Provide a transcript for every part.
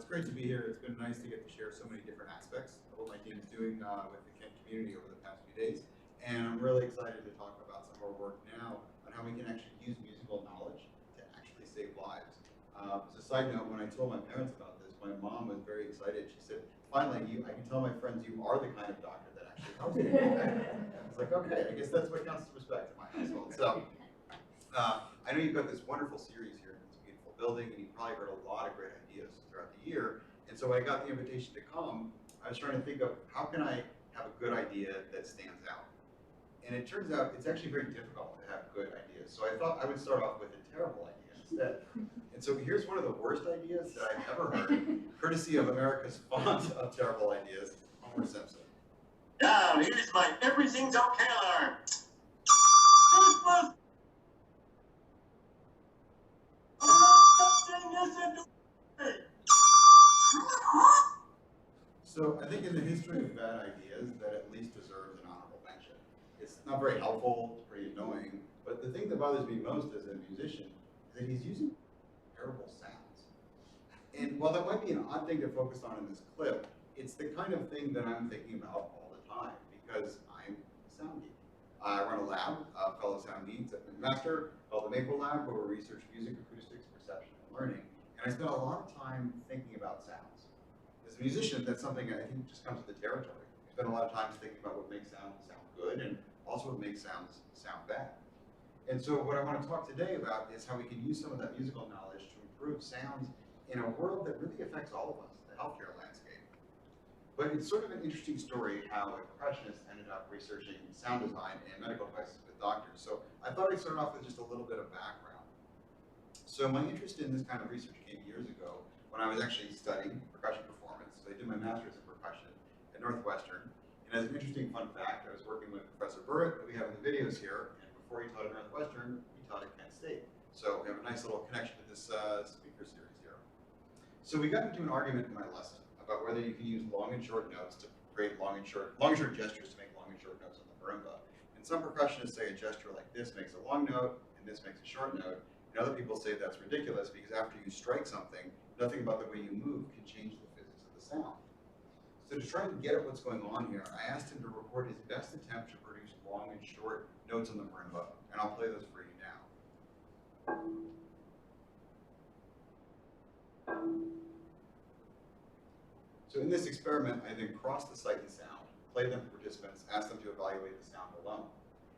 great to be here. It's been nice to get to share so many different aspects of what my team is doing with the Kent community over the past few days. And I'm really excited to talk about some of our work now on how we can actually use musical knowledge to actually save lives. As a side note, when I told my parents about this, my mom was very excited. She said, finally, I can tell my friends you are the kind of doctor that actually helps people. I was like, okay, I guess that's what counts as respect in my household. So I know you've got this wonderful series here in this beautiful building, and you've probably heard a lot of great ideas throughout the year. And so when I got the invitation to come, I was trying to think of how can I have a good idea that stands out. And it turns out it's actually very difficult to have good ideas. So I thought I would start off with a terrible idea instead. And so here's one of the worst ideas that I've ever heard, courtesy of America's font of terrible ideas, Homer Simpson. Now, here's my everything's okay alarm. So I think in the history of bad ideas, that at least deserves an honorable mention. It's not very helpful, it's pretty annoying, but the thing that bothers me most as a musician is that he's using terrible sounds. And while that might be an odd thing to focus on in this clip, it's the kind of thing that I'm thinking about all the time because I'm a sound geek. I run a lab, fellow sound geeks at McMaster, called the Maple Lab, where we research music, acoustics, perception, and learning. And I spend a lot of time thinking about sounds. As a musician, that's something I think just comes with the territory. I spend a lot of time thinking about what makes sound sound good and also what makes sounds sound bad. And so what I want to talk today about is how we can use some of that musical knowledge to improve sounds in a world that really affects all of us, the healthcare landscape. But it's sort of an interesting story how a percussionist ended up researching sound design and medical devices with doctors. So I thought I'd start off with just a little bit of background. So my interest in this kind of research came years ago when I was actually studying percussion performance. So I did my master's in percussion at Northwestern. And as an interesting fun fact, I was working with Professor Burritt that we have in the videos here. And before he taught at Northwestern, he taught at Kent State. So we have a nice little connection to this speaker series here. So we got into an argument in my lesson about whether you can use long and short notes to create long and short gestures to make long and short notes on the marimba. And some percussionists say a gesture like this makes a long note and this makes a short note. And other people say that's ridiculous because after you strike something, nothing about the way you move can change the physics of the sound. So to try and get at what's going on here, I asked him to record his best attempt to produce long and short notes on the marimba, and I'll play those for you now. So in this experiment, I then crossed the sight and sound, played them for participants, asked them to evaluate the sound alone.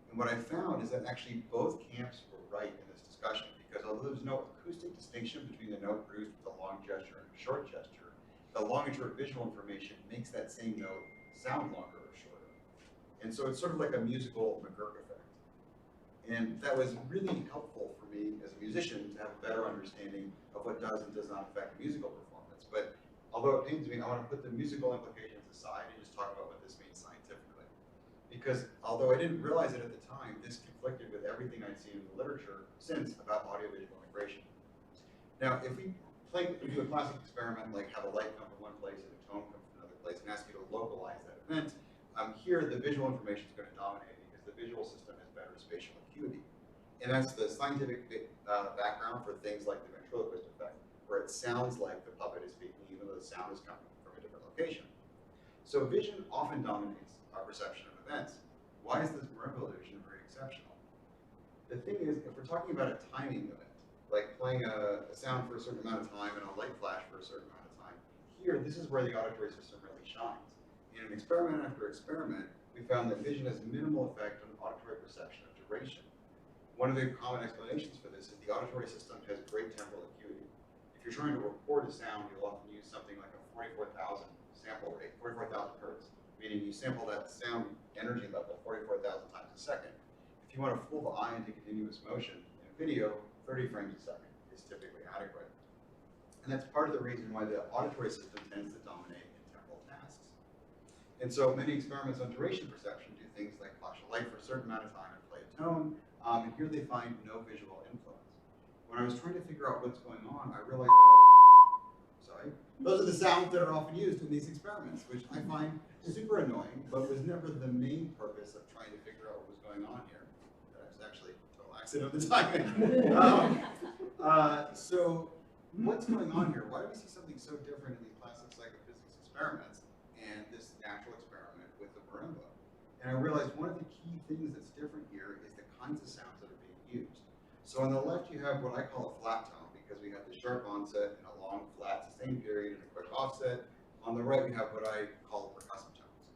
And what I found is that actually both camps were right in this discussion, because although there's no acoustic distinction between the note produced with a long gesture and a short gesture, the long and short visual information makes that same note sound longer or shorter. And so it's sort of like a musical McGurk effect. And that was really helpful for me as a musician to have a better understanding of what does and does not affect musical performance. But although it pains me, I want to put the musical implications aside and just talk about what this means scientifically. Because although I didn't realize it at the time, this conflicted with everything I'd seen in the literature since about audiovisual integration. Now, if we do a classic experiment like have a light come from one place and a tone come from another place and ask you to localize that event, here the visual information is going to dominate because the visual system has better spatial acuity. And that's the scientific background for things like the ventriloquist effect, where it sounds like the puppet is speaking even though the sound is coming from a different location. So vision often dominates our perception of events. Why is this marimba illusion very exceptional? The thing is, if we're talking about a timing event, like playing a sound for a certain amount of time and a light flash for a certain amount of time, here, this is where the auditory system really shines. In an experiment after experiment, we found that vision has minimal effect on auditory perception of duration. One of the common explanations for this is the auditory system has great temporal acuity. If you're trying to record a sound, you'll often use something like a 44,000 sample rate, 44,000 hertz, meaning you sample that sound energy level 44,000 times a second. If you want to fool the eye into continuous motion in a video, 30 frames a second is typically adequate. And that's part of the reason why the auditory system tends to dominate in temporal tasks. And so many experiments on duration perception do things like flash a light for a certain amount of time and play a tone, and here they find no visual influence. When I was trying to figure out what's going on, I realized that, those are the sounds that are often used in these experiments, which I find super annoying, but was never the main purpose of trying to figure out what was going on here. That was actually a total accident of the timing. So what's going on here? Why do we see something so different in these classic psychophysics experiments and this natural experiment with the marimba? And I realized one of the key things that's different here is the kinds of sounds that are being used. So on the left, you have what I call a flat tone, because we have the sharp onset and a long, flat, sustained period and a quick offset. On the right, we have what I call percussive tones.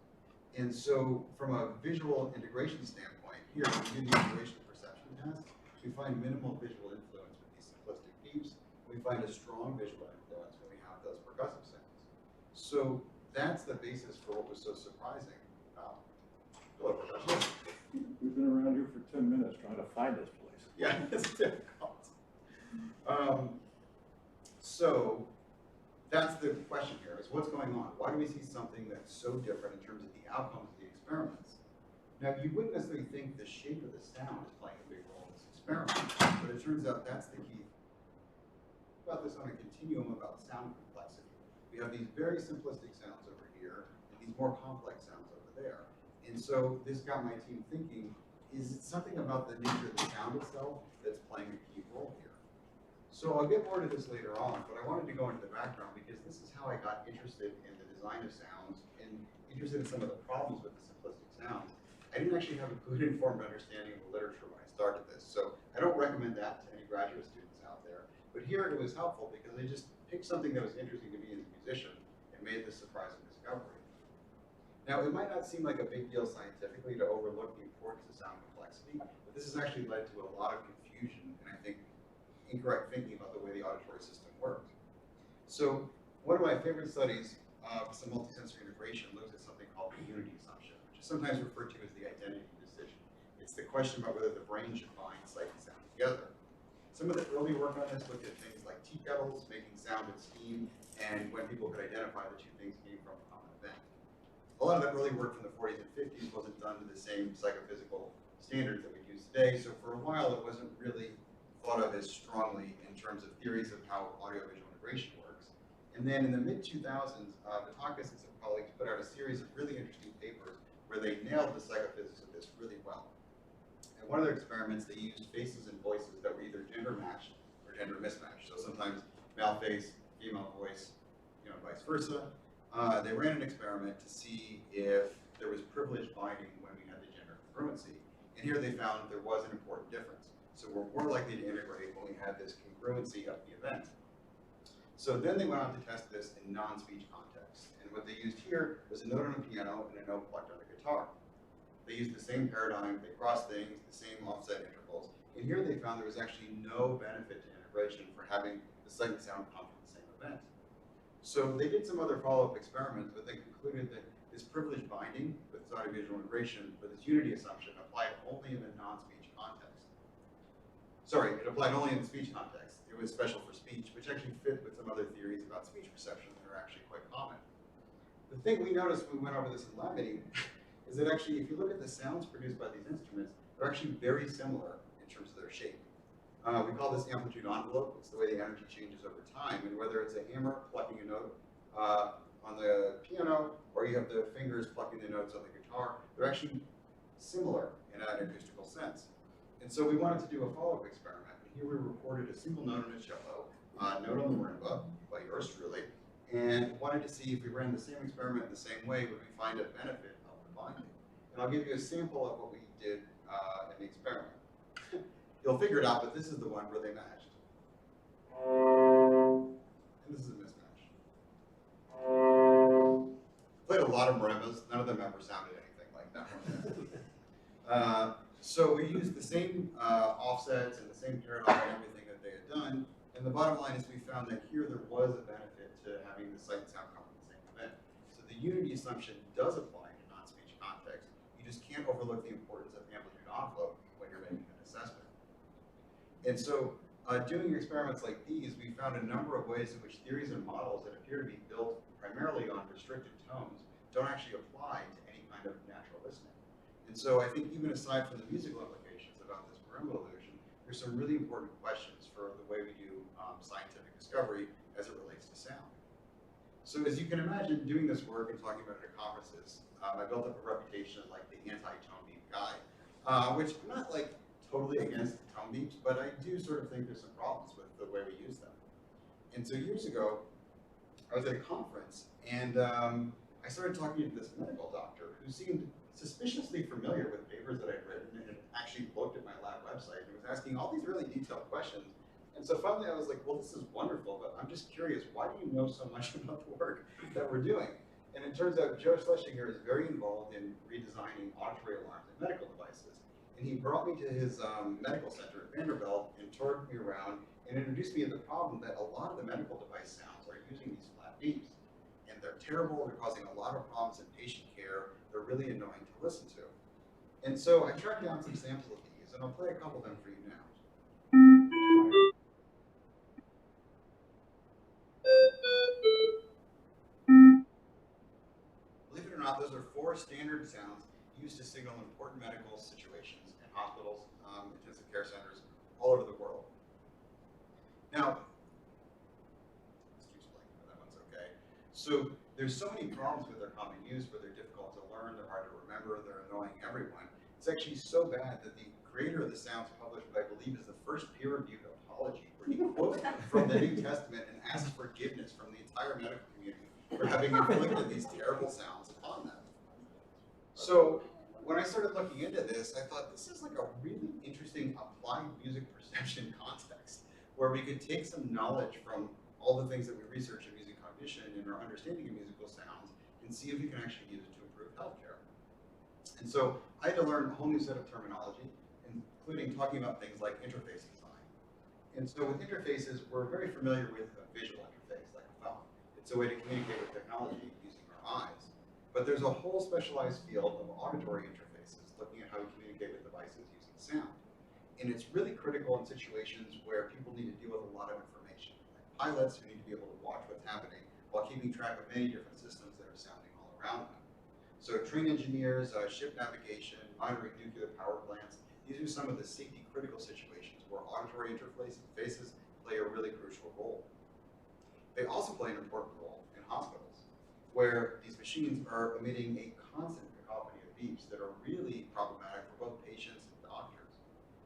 And so from a visual integration standpoint, here we do the integration perception test. We find minimal visual influence with these simplistic beeps. We find a strong visual influence when we have those percussive sounds. So that's the basis for what was so surprising. Hello, Professor. We've been around here for 10 minutes trying to find this place. Yeah, it's difficult. So that's the question here, is what's going on? Why do we see something that's so different in terms of the outcomes of the experiments? Now, you wouldn't necessarily think the shape of the sound is playing a big role in this experiment, but it turns out that's the key. About this on a continuum about sound complexity. We have these very simplistic sounds over here, and these more complex sounds over there. And so this got my team thinking, is it something about the nature of the sound itself that's playing a key role here? So I'll get more to this later on, but I wanted to go into the background because this is how I got interested in the design of sounds and interested in some of the problems with the simplistic sounds. I didn't actually have a good informed understanding of the literature when I started this, so I don't recommend that to any graduate students out there. But here it was helpful because I just picked something that was interesting to me as a musician and made this surprising discovery. Now, it might not seem like a big deal scientifically to overlook the importance of sound complexity, but this has actually led to a lot of confusion and I think incorrect thinking about the way the auditory system works. So one of my favorite studies of some multisensory integration looks at something called the unity assumption, which is sometimes referred to as the identity decision. It's the question about whether the brain should bind sight and sound together. Some of the early work on this looked at things like tea kettles making sound and steam, and when people could identify the two things came from a common event. A lot of the early work from the 40s and 50s wasn't done to the same psychophysical standards that we use today, so for a while it wasn't really thought of as strongly in terms of theories of how audiovisual integration works. And then in the mid-2000s, Vitakis and some colleagues put out a series of really interesting papers where they nailed the psychophysics of this really well. In one of their experiments, they used faces and voices that were either gender matched or gender mismatched. So sometimes male face, female voice, vice versa. They ran an experiment to see if there was privilege binding when we had the gender congruency. And here they found there was an important difference. So we're more likely to integrate when we had this congruency of the event. So then they went on to test this in non-speech context. And what they used here was a note on a piano and a note plucked on a guitar. They used the same paradigm, they crossed things, the same offset intervals. And here they found there was actually no benefit to integration for having the sight and sound come from the same event. So they did some other follow-up experiments, but they concluded that this privilege binding with this audiovisual integration for this unity assumption applied only in the non-speech context. Sorry, it applied only in the speech context. It was special for speech, which actually fit with some other theories about speech perception that are actually quite common. The thing we noticed when we went over this in lab meeting is that actually, if you look at the sounds produced by these instruments, they're actually very similar in terms of their shape. We call this amplitude envelope. It's the way the energy changes over time, and whether it's a hammer plucking a note on the piano, or you have the fingers plucking the notes on the guitar, they're actually similar in an acoustical sense. And so we wanted to do a follow-up experiment. And here we recorded a single note on a cello, note on the marimba, by yours truly, and wanted to see if we ran the same experiment in the same way, would we find a benefit of the binding. And I'll give you a sample of what we did in the experiment. You'll figure it out, but this is the one where they matched. And this is a mismatch. Played a lot of marimbas, none of them ever sounded anything like that one. So we used the same offsets and the same paradigm and everything that they had done, and the bottom line is we found that here there was a benefit to having the sight and sound come from the same event. So the unity assumption does apply to non-speech context. You just can't overlook the importance of amplitude envelope when you're making an assessment. And so doing experiments like these, we found a number of ways in which theories and models that appear to be built primarily on restricted tones don't actually apply to any kind of natural listening. And so I think even aside from the musical implications about this marimba illusion, there's some really important questions for the way we do scientific discovery as it relates to sound. So as you can imagine, doing this work and talking about it at conferences, I built up a reputation as like the anti-tone beep guy, which I'm not like totally against tone beeps, but I do sort of think there's some problems with the way we use them. And so years ago, I was at a conference, and I started talking to this medical doctor who seemed suspiciously familiar with papers that I'd written and had actually looked at my lab website and was asking all these really detailed questions. And so finally I was like, well, this is wonderful, but I'm just curious, why do you know so much about the work that we're doing? And it turns out Joe Schlesinger is very involved in redesigning auditory alarms in medical devices. And he brought me to his medical center at Vanderbilt and toured me around and introduced me to the problem that a lot of the medical device sounds are using these flat beeps. And they're terrible, they're causing a lot of problems in patient care, they're really annoying to listen to. And so I tracked down some samples of these, and I'll play a couple of them for you now. Believe it or not, those are 4 standard sounds used to signal important medical situations in hospitals, intensive care centers, all over the world. Now, this keeps playing, but that one's okay. So there's so many problems with their common use where they're difficult to learn, they're hard to remember, they're annoying everyone. It's actually so bad that the creator of the sounds published what I believe is the first peer-reviewed apology, where he quotes from the New Testament and asks forgiveness from the entire medical community for having inflicted these terrible sounds upon them. So when I started looking into this, I thought this is like a really interesting applied music perception context, where we could take some knowledge from all the things that we research in music cognition and our understanding of musical sounds and see if we can actually use it to improve healthcare. And so I had to learn a whole new set of terminology, including talking about things like interface design. And so with interfaces, we're very familiar with a visual interface, like a phone. It's a way to communicate with technology using our eyes. But there's a whole specialized field of auditory interfaces, looking at how we communicate with devices using sound. And it's really critical in situations where people need to deal with a lot of information, like pilots who need to be able to watch what's happening while keeping track of many different systems that are sounding all around them. So train engineers, ship navigation, monitoring nuclear power plants, these are some of the safety critical situations where auditory interfaces play a really crucial role. They also play an important role in hospitals, where these machines are emitting a constant cacophony of beeps that are really problematic for both patients and doctors.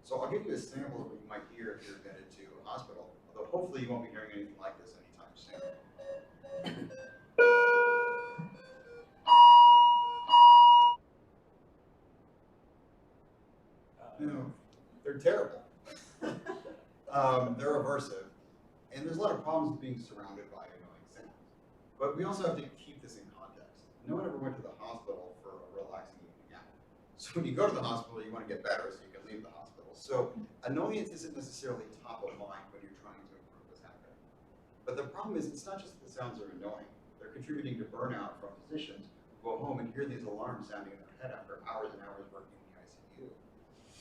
So I'll give you a sample of what you might hear if you're admitted to a hospital, although hopefully you won't be hearing anything like this anytime soon. No, they're terrible. They're aversive, and there's a lot of problems with being surrounded by annoying sounds. But we also have to keep this in context. No one ever went to the hospital for a relaxing evening out. So when you go to the hospital, you want to get better so you can leave the hospital. So annoyance isn't necessarily top of mind when you're trying to improve what's happening. But the problem is, it's not just that the sounds are annoying. They're contributing to burnout from physicians who go home and hear these alarms sounding in their head after hours and hours working in the ICU.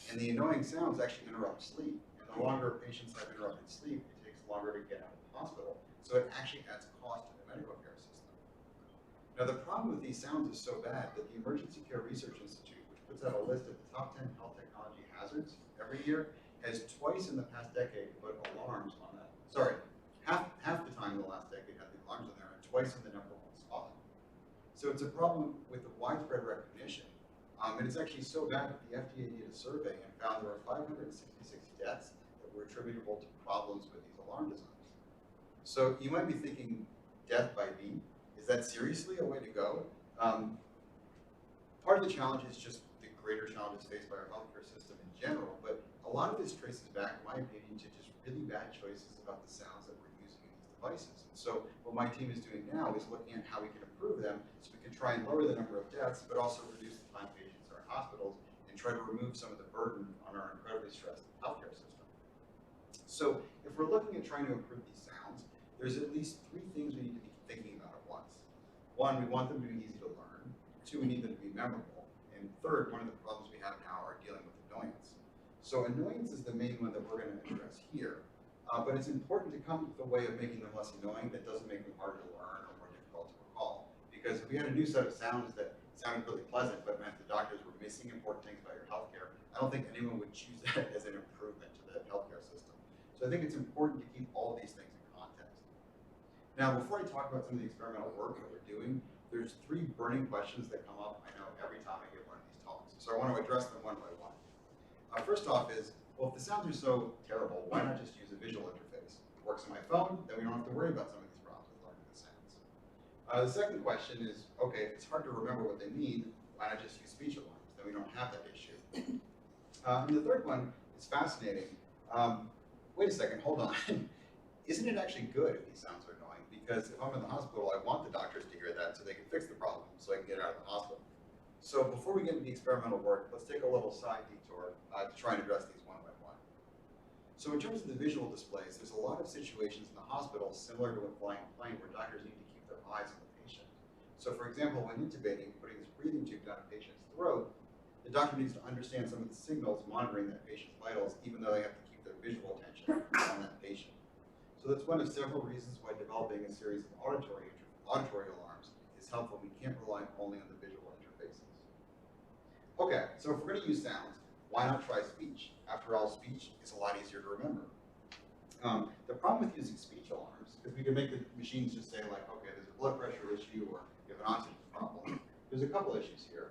And the annoying sounds actually interrupt sleep. And the longer patients have interrupted sleep, it takes longer to get out of the hospital. So it actually adds cost to the medical care system. Now the problem with these sounds is so bad that the Emergency Care Research Institute, which puts out a list of the top 10 health technology hazards every year, has twice in the past decade put alarms on that. Sorry, half the time in the last decade had the alarms on there, and twice in the #1 spot. So it's a problem with the widespread recognition. And it's actually so bad that the FDA did a survey and found there were 566 deaths that were attributable to problems with these alarm designs. So you might be thinking, death by beep, is that seriously a way to go? Part of the challenge is just the greater challenges faced by our healthcare system in general, but a lot of this traces back, in my opinion, to just really bad choices about the sounds that we're using in these devices. And so what my team is doing now is looking at how we can improve them so we can try and lower the number of deaths, but also reduce the time patients are in hospitals and try to remove some of the burden on our incredibly stressed healthcare system. So if we're looking at trying to improve these sounds, there's at least 3 things we need to be thinking about at once. 1, we want them to be easy to learn. 2, we need them to be memorable. And 3rd, one of the problems we have now are dealing with annoyance. So annoyance is the main one that we're going to address here. But it's important to come up with a way of making them less annoying that doesn't make them harder to learn or more difficult to recall. Because if we had a new set of sounds that sounded really pleasant but meant the doctors were missing important things about your healthcare, I don't think anyone would choose that as an improvement to the healthcare system. So I think it's important to keep all of these things in context. Now, before I talk about some of the experimental work that we're doing, there's 3 burning questions that come up, I know, every time I give one of these talks. So I want to address them one by one. First off is, well, if the sounds are so terrible, why not just use a visual interface? works on my phone, then we don't have to worry about some of these problems with learning the sounds. The second question is, okay, if it's hard to remember what they mean, why not just use speech alarms? Then we don't have that issue. And the third one is fascinating. Wait a second, hold on. Isn't it actually good if these sounds are annoying? Because if I'm in the hospital, I want the doctors to hear that so they can fix the problem, so I can get out of the hospital. So before we get into the experimental work, let's take a little side detour to try and address these one by one. So in terms of the visual displays, there's a lot of situations in the hospital similar to a flying plane where doctors need to keep their eyes on the patient. So for example, when intubating, putting this breathing tube down a patient's throat, the doctor needs to understand some of the signals monitoring that patient's vitals, even though they have to keep their visual attention on that patient. So that's one of several reasons why developing a series of auditory alarms is helpful. We can't rely only on the visual interfaces. Okay, so if we're going to use sounds, why not try speech? After all, speech is a lot easier to remember. The problem with using speech alarms is we can make the machines just say like, okay, there's a blood pressure issue or you have an oxygen problem. There's a couple issues here.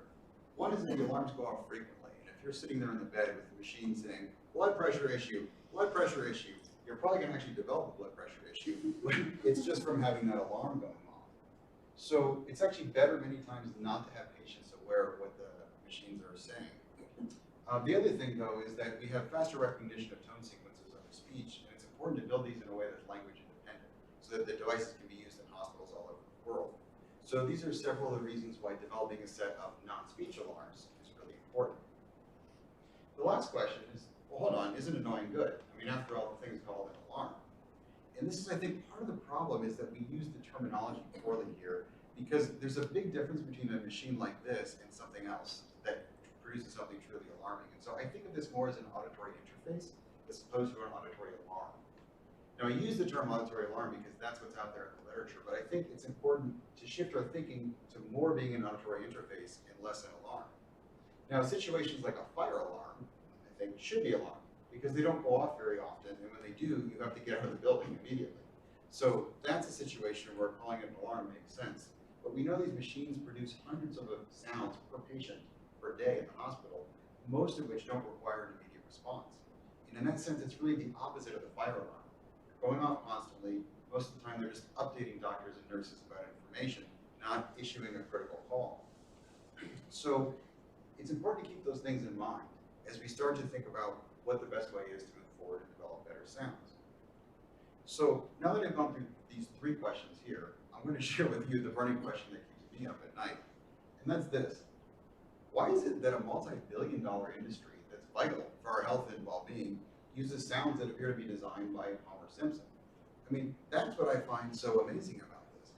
One is that the alarms go off frequently, and if you're sitting there in the bed with the machine saying, blood pressure issue, you're probably going to actually develop a blood pressure issue. It's just from having that alarm going off. So it's actually better many times not to have patients aware of what the machines are saying. The other thing, though, is that we have faster recognition of tone sequences under speech, and it's important to build these in a way that's language independent, so that the devices can be used in hospitals all over the world. So these are several of the reasons why developing a set of non-speech alarms is really important. The last question is, well, hold on, isn't annoying good? I mean, after all, the thing's called an alarm. And this is, I think, part of the problem is that we use the terminology poorly here, because there's a big difference between a machine like this and something else that produces something truly alarming. And so I think of this more as an auditory interface as opposed to an auditory alarm. Now, I use the term auditory alarm because that's what's out there in the literature, but I think it's important to shift our thinking to more being an auditory interface and less an alarm. Now, situations like a fire alarm, I think, should be alarmed because they don't go off very often, and when they do, you have to get out of the building immediately. So that's a situation where calling it an alarm makes sense. But we know these machines produce hundreds of sounds per patient per day in the hospital, most of which don't require an immediate response. And in that sense, it's really the opposite of the fire alarm. They're going off constantly. Most of the time, they're just updating doctors and nurses about information, not issuing a critical call. So it's important to keep those things in mind as we start to think about what the best way is to move forward and develop better sounds. So now that I've gone through these three questions here, I'm going to share with you the burning question that keeps me up at night. And that's this. Why is it that a multi-billion-dollar industry that's vital for our health and well-being uses sounds that appear to be designed by Homer Simpson? I mean, that's what I find so amazing about this.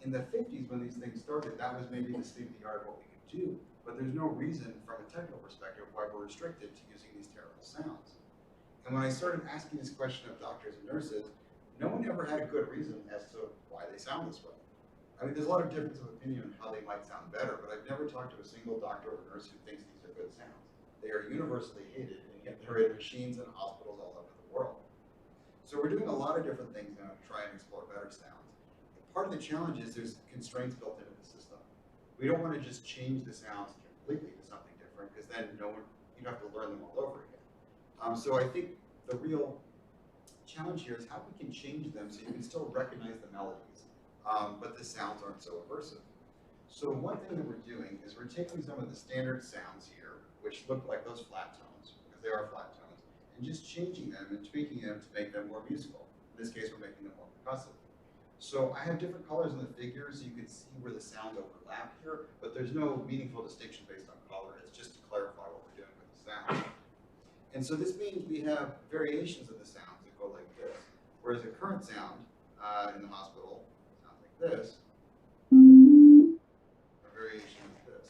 In the 50s, when these things started, that was maybe the state of the art of what we could do, but there's no reason from a technical perspective why we're restricted to using these terrible sounds. And when I started asking this question of doctors and nurses, no one ever had a good reason as to why they sound this way. I mean, there's a lot of difference of opinion on how they might sound better, but I've never talked to a single doctor or nurse who thinks these are good sounds. They are universally hated, and yet they're in machines and hospitals all over the world. So we're doing a lot of different things now to try and explore better sounds. And part of the challenge is there's constraints built into the system. We don't want to just change the sounds completely to something different, because then you'd have to learn them all over again. So I think the real challenge here is how we can change them so you can still recognize the melodies, but the sounds aren't so aversive. So one thing that we're doing is we're taking some of the standard sounds here, which look like those flat tones, because they are flat tones, and just changing them and tweaking them to make them more musical. In this case, we're making them more percussive. So I have different colors in the figure so you can see where the sounds overlap here, but there's no meaningful distinction based on color. It's just to clarify what we're doing with the sound. And so this means we have variations of the sounds that go like this, whereas a current sound in the hospital sounds like this. A variation is this.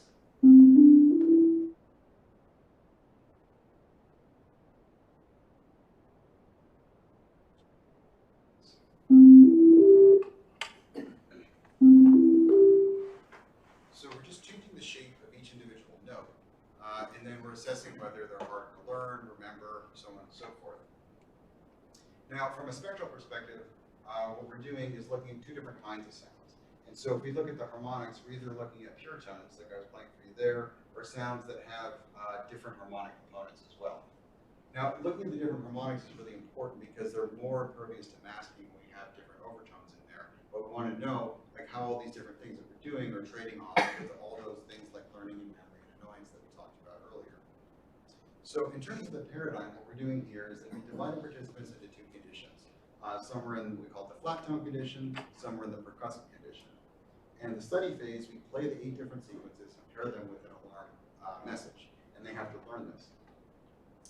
So we're just changing the shape of each individual note, and then we're assessing whether they're hard to learn, remember, so on and so forth. Now, from a spectral perspective, what we're doing is looking at two different kinds of sounds. And so if we look at the harmonics, we're either looking at pure tones, like I was playing for you there, or sounds that have different harmonic components as well. Now, looking at the different harmonics is really important because they're more impervious to masking when we have different overtones in there. But we want to know like how all these different things that we're doing are trading off with all those things like learning and memory and annoyance that we talked about earlier. So in terms of the paradigm, what we're doing here is that we divided participants into two conditions. Some were in, we call it the flat tone condition, some were in the percussive condition. And in the study phase, we play the 8 different sequences and pair them with an alarm message, and they have to learn this.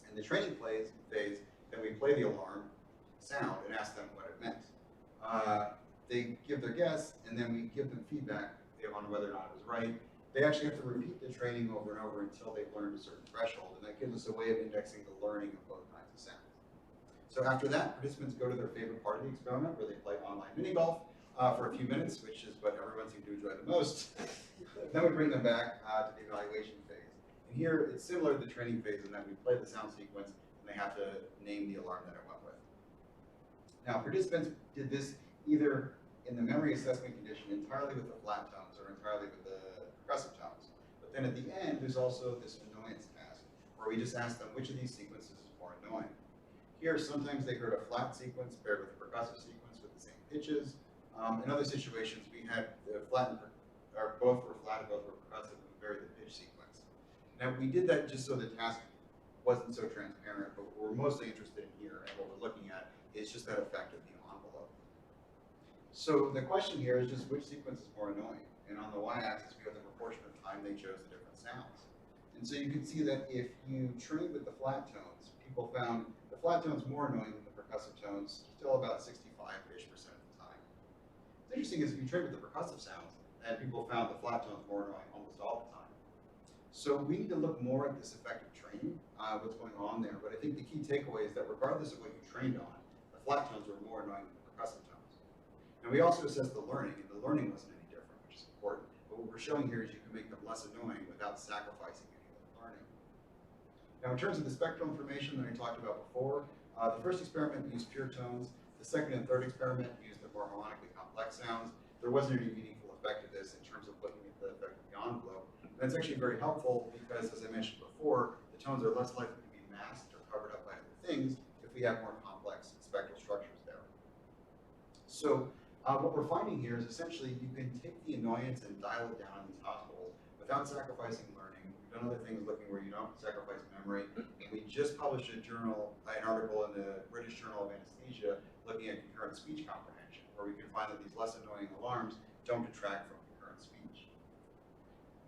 In the training phase, then we play the alarm sound and ask them what it meant. They give their guess, and then we give them feedback on whether or not it was right. They actually have to repeat the training over and over until they've learned a certain threshold, and that gives us a way of indexing the learning of both kinds of sounds. So after that, participants go to their favorite part of the experiment, where they play online mini golf for a few minutes, which is what everyone seems to enjoy the most. Then we bring them back to the evaluation phase. And here, it's similar to the training phase in that we play the sound sequence, and they have to name the alarm that it went with. Now, participants did this either in the memory assessment condition entirely with the flat tones or entirely with the percussive tones. But then at the end, there's also this annoyance task, where we just ask them which of these sequences is more annoying. Here, sometimes they heard a flat sequence paired with a percussive sequence with the same pitches. In other situations, we had the flat and or both were flat and both were percussive and varied the pitch sequence. Now, we did that just so the task wasn't so transparent, but what we're mostly interested in here and what we're looking at is just that effect of the envelope. So the question here is just which sequence is more annoying? And on the y-axis, we have the proportion of time they chose the different sounds. And so you can see that if you trained with the flat tones, people found the flat tones more annoying than the percussive tones, still about 65-ish% of the time. What's interesting is if you trained with the percussive sounds, and people found the flat tones more annoying almost all the time. So we need to look more at this effective training, what's going on there. But I think the key takeaway is that regardless of what you trained on, the flat tones were more annoying than the percussive tones. And we also assessed the learning, and the learning wasn't any different, which is important. But what we're showing here is you can make them less annoying without sacrificing any of the learning. Now, in terms of the spectral information that I talked about before, the first experiment used pure tones. The second and third experiment used the more harmonically complex sounds. There wasn't any meaningful effect of this in terms of looking at the effect of the envelope. And that's actually very helpful because, as I mentioned before, the tones are less likely to be masked or covered up by other things if we have more complex spectral structures there. So what we're finding here is essentially you can take the annoyance and dial it down in these hospitals without sacrificing learning. We've done other things looking where you don't sacrifice memory. We just published an article in the British Journal of Anesthesia looking at concurrent speech comprehension, where we can find that these less annoying alarms don't detract from concurrent speech.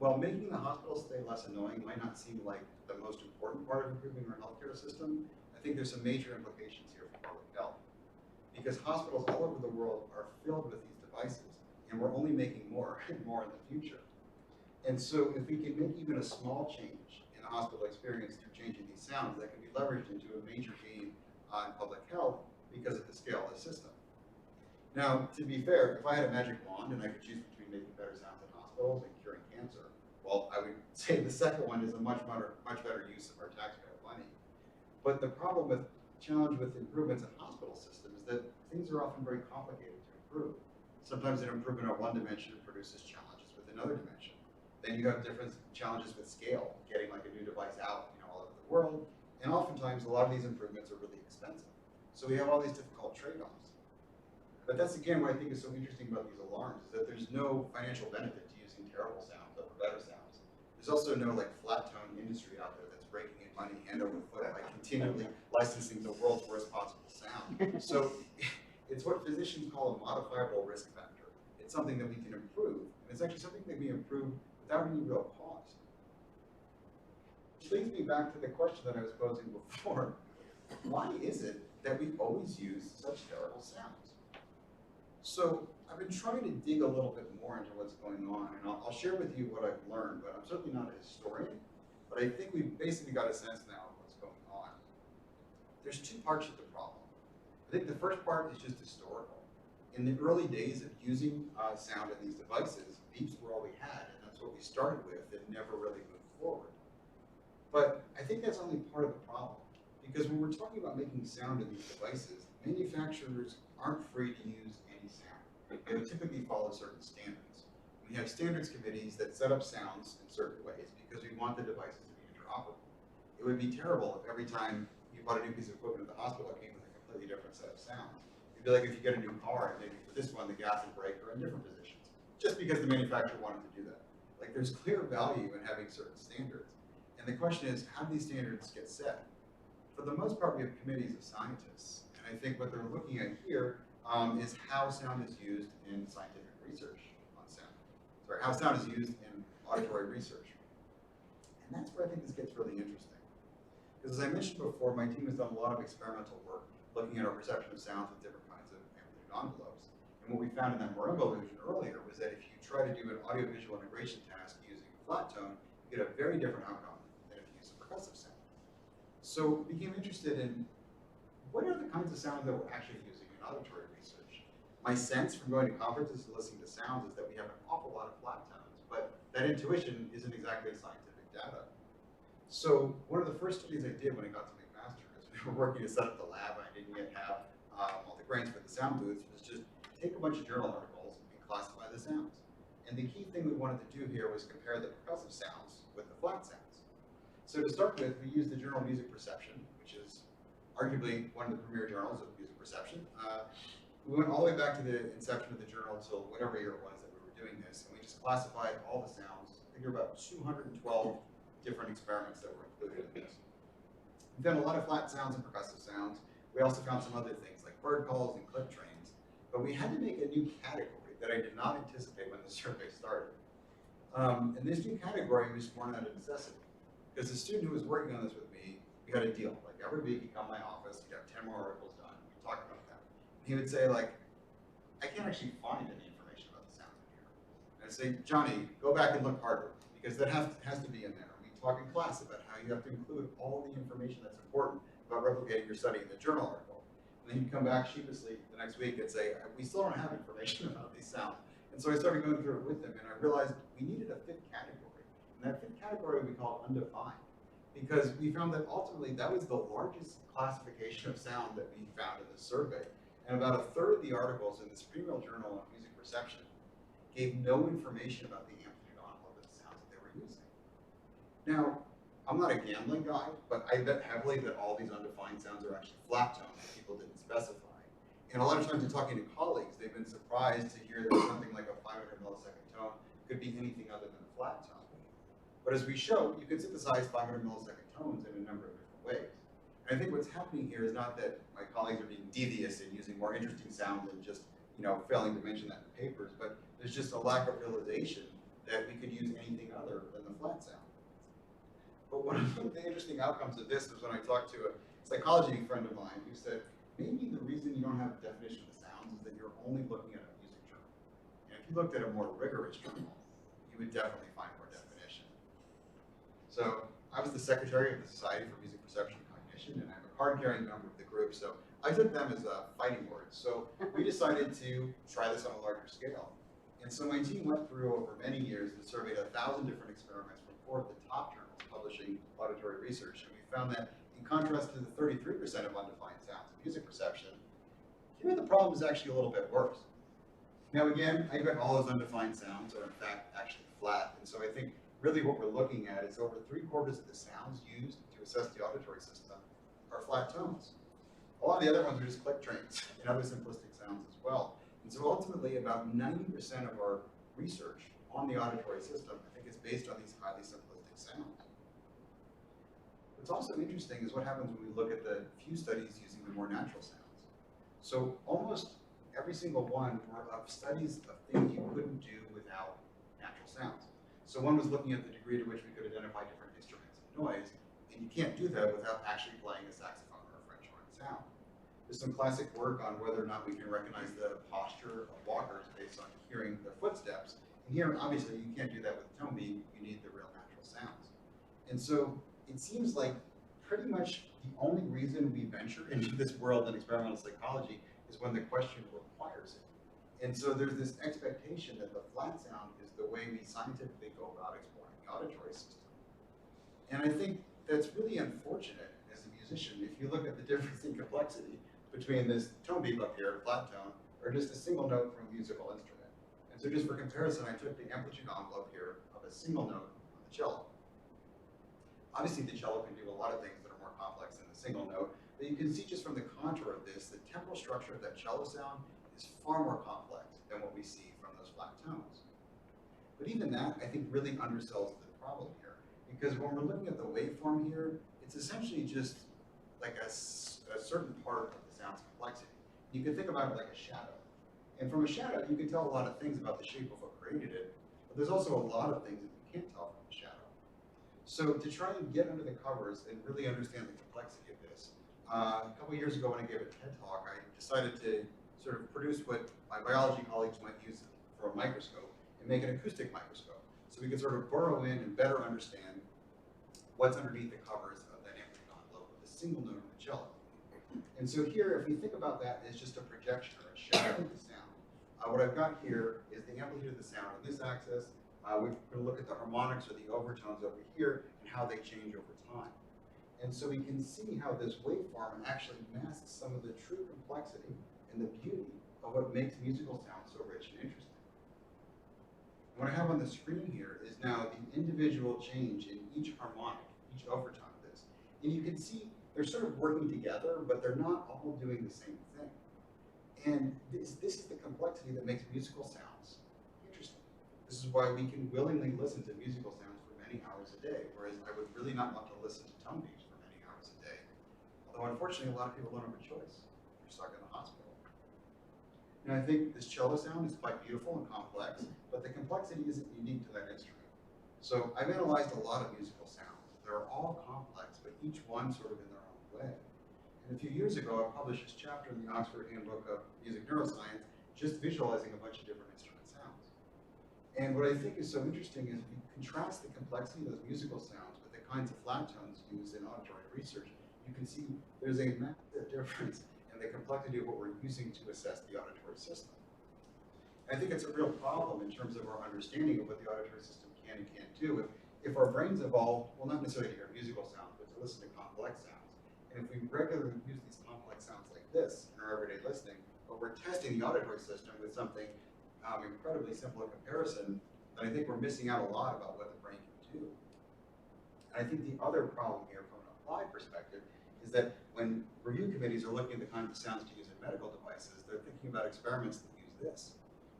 While making the hospital stay less annoying might not seem like the most important part of improving our healthcare system, I think there's some major implications here for public health. Because hospitals all over the world are filled with these devices, and we're only making more and more in the future. And so if we can make even a small change in the hospital experience through changing these sounds, that can be leveraged into a major gain in public health because of the scale of the system. Now, to be fair, if I had a magic wand and I could choose between making better sounds in hospitals and curing cancer, well, I would say the second one is a much better use of our taxpayer money. But the challenge with improvements in hospital system is that things are often very complicated to improve. Sometimes an improvement on one dimension produces challenges with another dimension. Then you have different challenges with scale, getting like a new device out, all over the world. And oftentimes a lot of these improvements are really expensive. So we have all these difficult trade-offs. But that's again what I think is so interesting about these alarms, is that there's no financial benefit to using terrible sounds over better sounds. There's also no like flat tone industry out there that's breaking in money hand over foot by continually licensing the world's worst possible sound. So it's what physicians call a modifiable risk factor. It's something that we can improve, and it's actually something that we improve without any real cost. Which leads me back to the question that I was posing before. Why is it that we always use such terrible sounds? So I've been trying to dig a little bit more into what's going on, and I'll share with you what I've learned, but I'm certainly not a historian, but I think we've basically got a sense now of what's going on. There's two parts to the problem. I think the first part is just historical. In the early days of using sound in these devices, beeps were all we had, and that's what we started with and never really moved forward. But I think that's only part of the problem, because when we're talking about making sound in these devices, manufacturers aren't free to use any sound. They typically follow certain standards. We have standards committees that set up sounds in certain ways because we want the devices to be interoperable. It would be terrible if every time you bought a new piece of equipment at the hospital, it came with a completely different set of sounds. It'd be like if you get a new car, and maybe for this one, the gas and brake are in different positions, just because the manufacturer wanted to do that. Like, there's clear value in having certain standards. And the question is, how do these standards get set? For the most part, we have committees of scientists. And I think what they're looking at here is how sound is used in scientific research on sound. Sorry, how sound is used in auditory research. And that's where I think this gets really interesting. Because as I mentioned before, my team has done a lot of experimental work looking at our perception of sounds with different kinds of amplitude envelopes. And what we found in that marimba illusion earlier was that if you try to do an audiovisual integration task using a flat tone, you get a very different outcome than if you use a percussive sound. So we became interested in what are the kinds of sounds that we're actually using in auditory research. My sense from going to conferences and listening to sounds is that we have an awful lot of flat tones, but that intuition isn't exactly scientific data. So one of the first studies I did when I got to McMaster, because we were working to set up the lab and I didn't yet have all the grants for the sound booths, was just take a bunch of journal articles and classify the sounds. And the key thing we wanted to do here was compare the percussive sounds with the flat sounds. So to start with, we used the journal Music Perception, which is arguably one of the premier journals of music perception. We went all the way back to the inception of the journal till whatever year it was that we were doing this, and we just classified all the sounds. I think there were about 212 different experiments that were included in this. We found a lot of flat sounds and percussive sounds. We also found some other things like bird calls and click trains, but we had to make a new category that I did not anticipate when the survey started. And this new category was born out of necessity, because the student who was working on this with me, we had a deal. Like every week he'd come to my office, he'd have 10 more articles done, we'd talk about them. He would say like, I can't actually find any information about the sounds in here. And I'd say, Johnny, go back and look harder, because that has to be in there. We talk in class about how you have to include all the information that's important about replicating your study in the journal article. And then he'd come back sheepishly the next week and say, we still don't have information about these sounds. And so I started going through it with him, and I realized we needed a fifth category. And that fifth category we called undefined, because we found that ultimately that was the largest classification of sound that we found in the survey. And about a third of the articles in this premier journal on music perception gave no information about the amplitude envelope of the sounds that they were using. Now, I'm not a gambling guy, but I bet heavily that all these undefined sounds are actually flat tones that people didn't specify. And a lot of times in talking to colleagues, they've been surprised to hear that something like a 500 millisecond tone could be anything other than a flat tone. But as we show, you can synthesize 500 millisecond tones in a number of different ways. And I think what's happening here is not that my colleagues are being devious in using more interesting sounds and just, failing to mention that in papers, but there's just a lack of realization that we could use anything other than the flat sound. But one of the interesting outcomes of this was when I talked to a psychology friend of mine who said, maybe the reason you don't have a definition of the sounds is that you're only looking at a music journal. And if you looked at a more rigorous journal, you would definitely find more definition. So I was the secretary of the Society for Music Perception and Cognition, and I'm a card-carrying member of the group, so I took them as fighting words. So we decided to try this on a larger scale. And so my team went through over many years and surveyed 1,000 different experiments from 4 of the top journals publishing auditory research, and we found that in contrast to the 33% of undefined sounds in music perception, here the problem is actually a little bit worse. Now again, I bet all those undefined sounds are in fact actually flat, and so I think really what we're looking at is over 3/4 of the sounds used to assess the auditory system are flat tones. A lot of the other ones are just click trains and other simplistic sounds as well. And so ultimately about 90% of our research on the auditory system, I think, is based on these highly simplistic sounds. What's also interesting is what happens when we look at the few studies using the more natural sounds. So almost every single one were of studies of things you couldn't do without natural sounds. So one was looking at the degree to which we could identify different instruments and noise, and you can't do that without actually playing a saxophone or a French horn sound. There's some classic work on whether or not we can recognize the posture of walkers based on hearing their footsteps. And here, obviously, you can't do that with tone beat, you need the real natural sounds. And so it seems like pretty much the only reason we venture into this world in experimental psychology is when the question requires it. And so there's this expectation that the flat sound is the way we scientifically go about exploring the auditory system. And I think that's really unfortunate as a musician. If you look at the difference in complexity between this tone beat up here, flat tone, or just a single note from a musical instrument. And so just for comparison, I took the amplitude envelope here of a single note on the cello. Obviously, the cello can do a lot of things that are more complex than the single note, but you can see just from the contour of this, the temporal structure of that cello sound is far more complex than what we see from those flat tones. But even that, I think, really undersells the problem here, because when we're looking at the waveform here, it's essentially just like a certain part of the sound's complexity. You can think about it like a shadow. And from a shadow, you can tell a lot of things about the shape of what created it, but there's also a lot of things that you can't tell from the shadow. So to try and get under the covers and really understand the complexity of this, a couple of years ago when I gave a TED talk, I decided to sort of produce what my biology colleagues might use for a microscope and make an acoustic microscope. So we could sort of burrow in and better understand what's underneath the covers of that amplitude envelope with a single note on the cello. And so here, if we think about that as just a projection or a shadow of the sound, what I've got here is the amplitude of the sound on this axis. We're going to look at the harmonics or the overtones over here and how they change over time. And so we can see how this waveform actually masks some of the true complexity and the beauty of what makes musical sound so rich and interesting. What I have on the screen here is now the individual change in each harmonic, each overtone of this. And you can see they're sort of working together, but they're not all doing the same thing. And this is the complexity that makes musical sounds interesting. This is why we can willingly listen to musical sounds for many hours a day, whereas I would really not want to listen to tone beams for many hours a day. Although unfortunately, a lot of people don't have a choice. You're stuck in the hospital. And I think this cello sound is quite beautiful and complex, but the complexity isn't unique to that instrument. So I've analyzed a lot of musical sounds. They're all complex, but each one sort of in their own way. And a few years ago, I published this chapter in the Oxford Handbook of Music Neuroscience, just visualizing a bunch of different instrument sounds. And what I think is so interesting is if you contrast the complexity of those musical sounds with the kinds of flat tones used in auditory research, you can see there's a massive difference in the complexity of what we're using to assess the auditory system. And I think it's a real problem in terms of our understanding of what the auditory system can and can't do. If our brains evolved, well, not necessarily to hear musical sounds, but to listen to complex sounds. And if we regularly use these complex sounds like this in our everyday listening, but we're testing the auditory system with something incredibly simple in comparison, then I think we're missing out a lot about what the brain can do. And I think the other problem here from an applied perspective is that when review committees are looking at the kinds of sounds to use in medical devices, they're thinking about experiments that use this,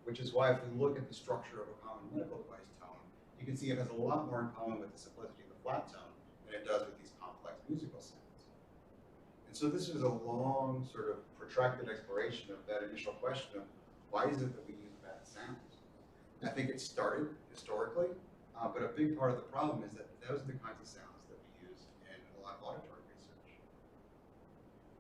which is why if we look at the structure of a common medical device tone, you can see it has a lot more in common with the simplicity of the flat tone than it does with these complex musical sounds. And so this is a long, sort of protracted exploration of that initial question of why is it that we use bad sounds? I think it started historically, but a big part of the problem is that those are the kinds of sounds that we use in a lot of auditory research.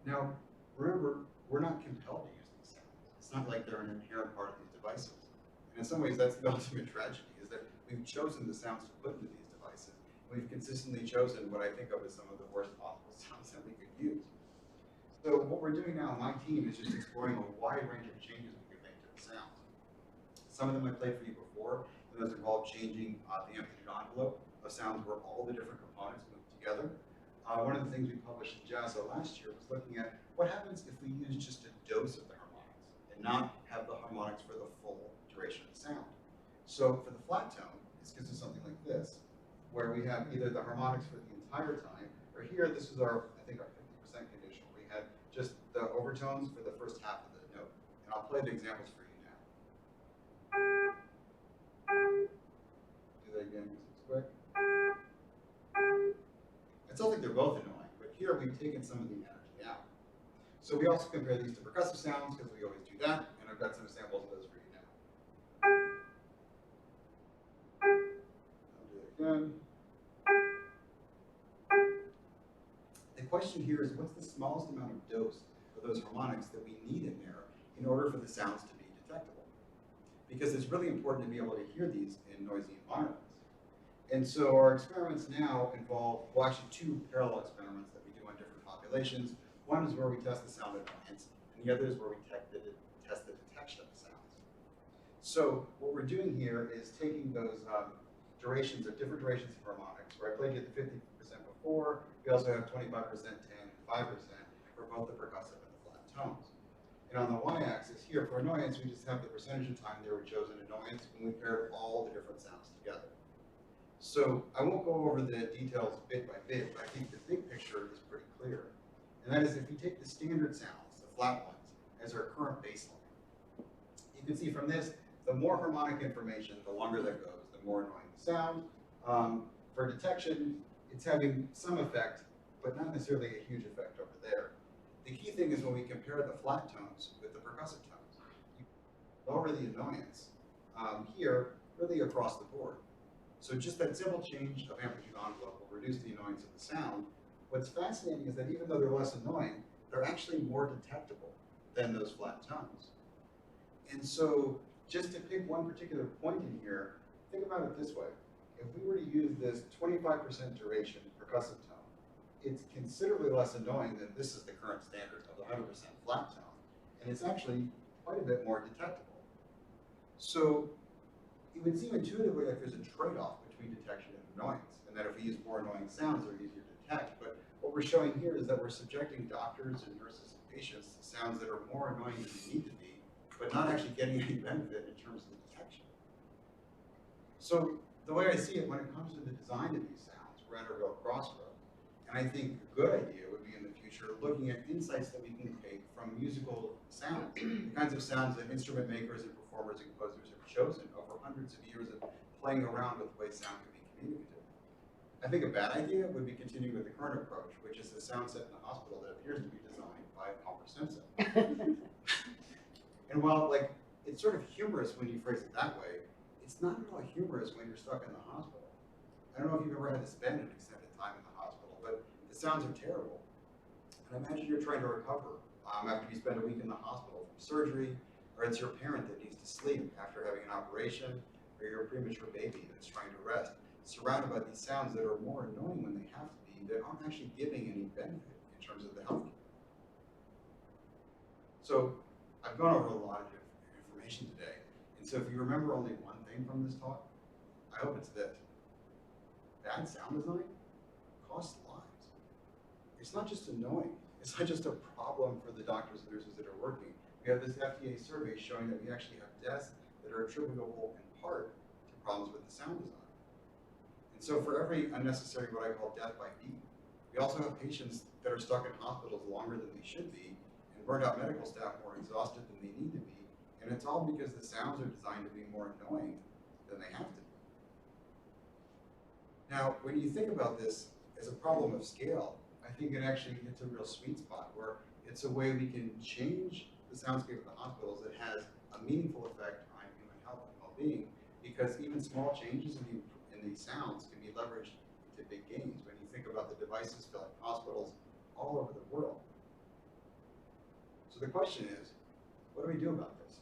Now, remember, we're not compelled to use these sounds. It's not like they're an inherent part of these devices. And in some ways, that's the ultimate tragedy, is that we've chosen the sounds to put into these devices. We've consistently chosen what I think of as some of the worst possible sounds that we could use. So what we're doing now on my team is just exploring a wide range of changes we could make to the sounds. Some of them I played for you before, and those involve changing the amplitude envelope of sounds where all the different components move together. One of the things we published in JASO last year was looking at what happens if we use just a dose of the harmonics and not have the harmonics for the full duration of the sound. So for the flat tone, this gives us something like this, where we have either the harmonics for the entire time, or here, this is our, I think our 50% condition. We had just the overtones for the first half of the note. And I'll play the examples for you now. Do that again because it's quick. It sounds like they're both annoying, but here we've taken some of the energy out. So we also compare these to percussive sounds because we always do that, and I've got some examples of those for you now. I'll do it again. The question here is, what's the smallest amount of dose of those harmonics that we need in there in order for the sounds to be detectable? Because it's really important to be able to hear these in noisy environments. And so our experiments now involve, well, actually two parallel experiments that we do on different populations. One is where we test the sound annoyance, and the other is where we test the detection of the sounds. So what we're doing here is taking those durations of different durations of harmonics, where I played you the 50% before. We also have 25%, 10, 5% for both the percussive and the flat tones. And on the y-axis here, for annoyance, we just have the percentage of time they were chosen annoyance when we paired all the different sounds together. So I won't go over the details bit by bit, but I think the big picture is pretty clear. And that is if you take the standard sounds, the flat ones, as our current baseline, you can see from this, the more harmonic information, the longer that goes, the more annoying the sound. For detection, it's having some effect, but not necessarily a huge effect over there. The key thing is when we compare the flat tones with the percussive tones, you lower the annoyance here really across the board. So just that simple change of amplitude envelope will reduce the annoyance of the sound. What's fascinating is that even though they're less annoying, they're actually more detectable than those flat tones. And so just to pick one particular point in here, think about it this way. If we were to use this 25% duration percussive tone, it's considerably less annoying than this is the current standard of the 100% flat tone. And it's actually quite a bit more detectable. So it would seem intuitively like there's a trade-off between detection and annoyance, and that if we use more annoying sounds, they're easier to detect. But what we're showing here is that we're subjecting doctors and nurses and patients to sounds that are more annoying than they need to be, but not actually getting any benefit in terms of detection. So the way I see it, when it comes to the design of these sounds, we're at a real crossroads. And I think a good idea would be in the future looking at insights that we can take from musical sounds, the kinds of sounds that instrument makers and performers and composers have chosen over hundreds of years of playing around with the way sound can be communicative. I think a bad idea would be continuing with the current approach, which is the sound set in the hospital that appears to be designed by Homer Simpson. And while it's sort of humorous when you phrase it that way, it's not at all humorous when you're stuck in the hospital. I don't know if you've ever had to spend an extended time in the hospital, but the sounds are terrible. And imagine you're trying to recover after you spend a week in the hospital from surgery, or it's your parent that needs to sleep after having an operation, or you're a premature baby that's trying to rest, surrounded by these sounds that are more annoying when they have to be, that aren't actually giving any benefit in terms of the health care. So I've gone over a lot of information today, and so if you remember only one thing from this talk, I hope it's this. Bad sound design costs lives. It's not just annoying. It's not just a problem for the doctors and nurses that are working. We have this FDA survey showing that we actually have deaths that are attributable in part to problems with the sound design. And so for every unnecessary, what I call death by beat, we also have patients that are stuck in hospitals longer than they should be, and burned out medical staff more exhausted than they need to be. And it's all because the sounds are designed to be more annoying than they have to be. Now, when you think about this as a problem of scale, I think it actually hits a real sweet spot where it's a way we can change the soundscape of the hospitals that has a meaningful effect on human health and well-being, because even small changes in these sounds can be leveraged into big gains when you think about the devices filling hospitals all over the world. So the question is, what do we do about this?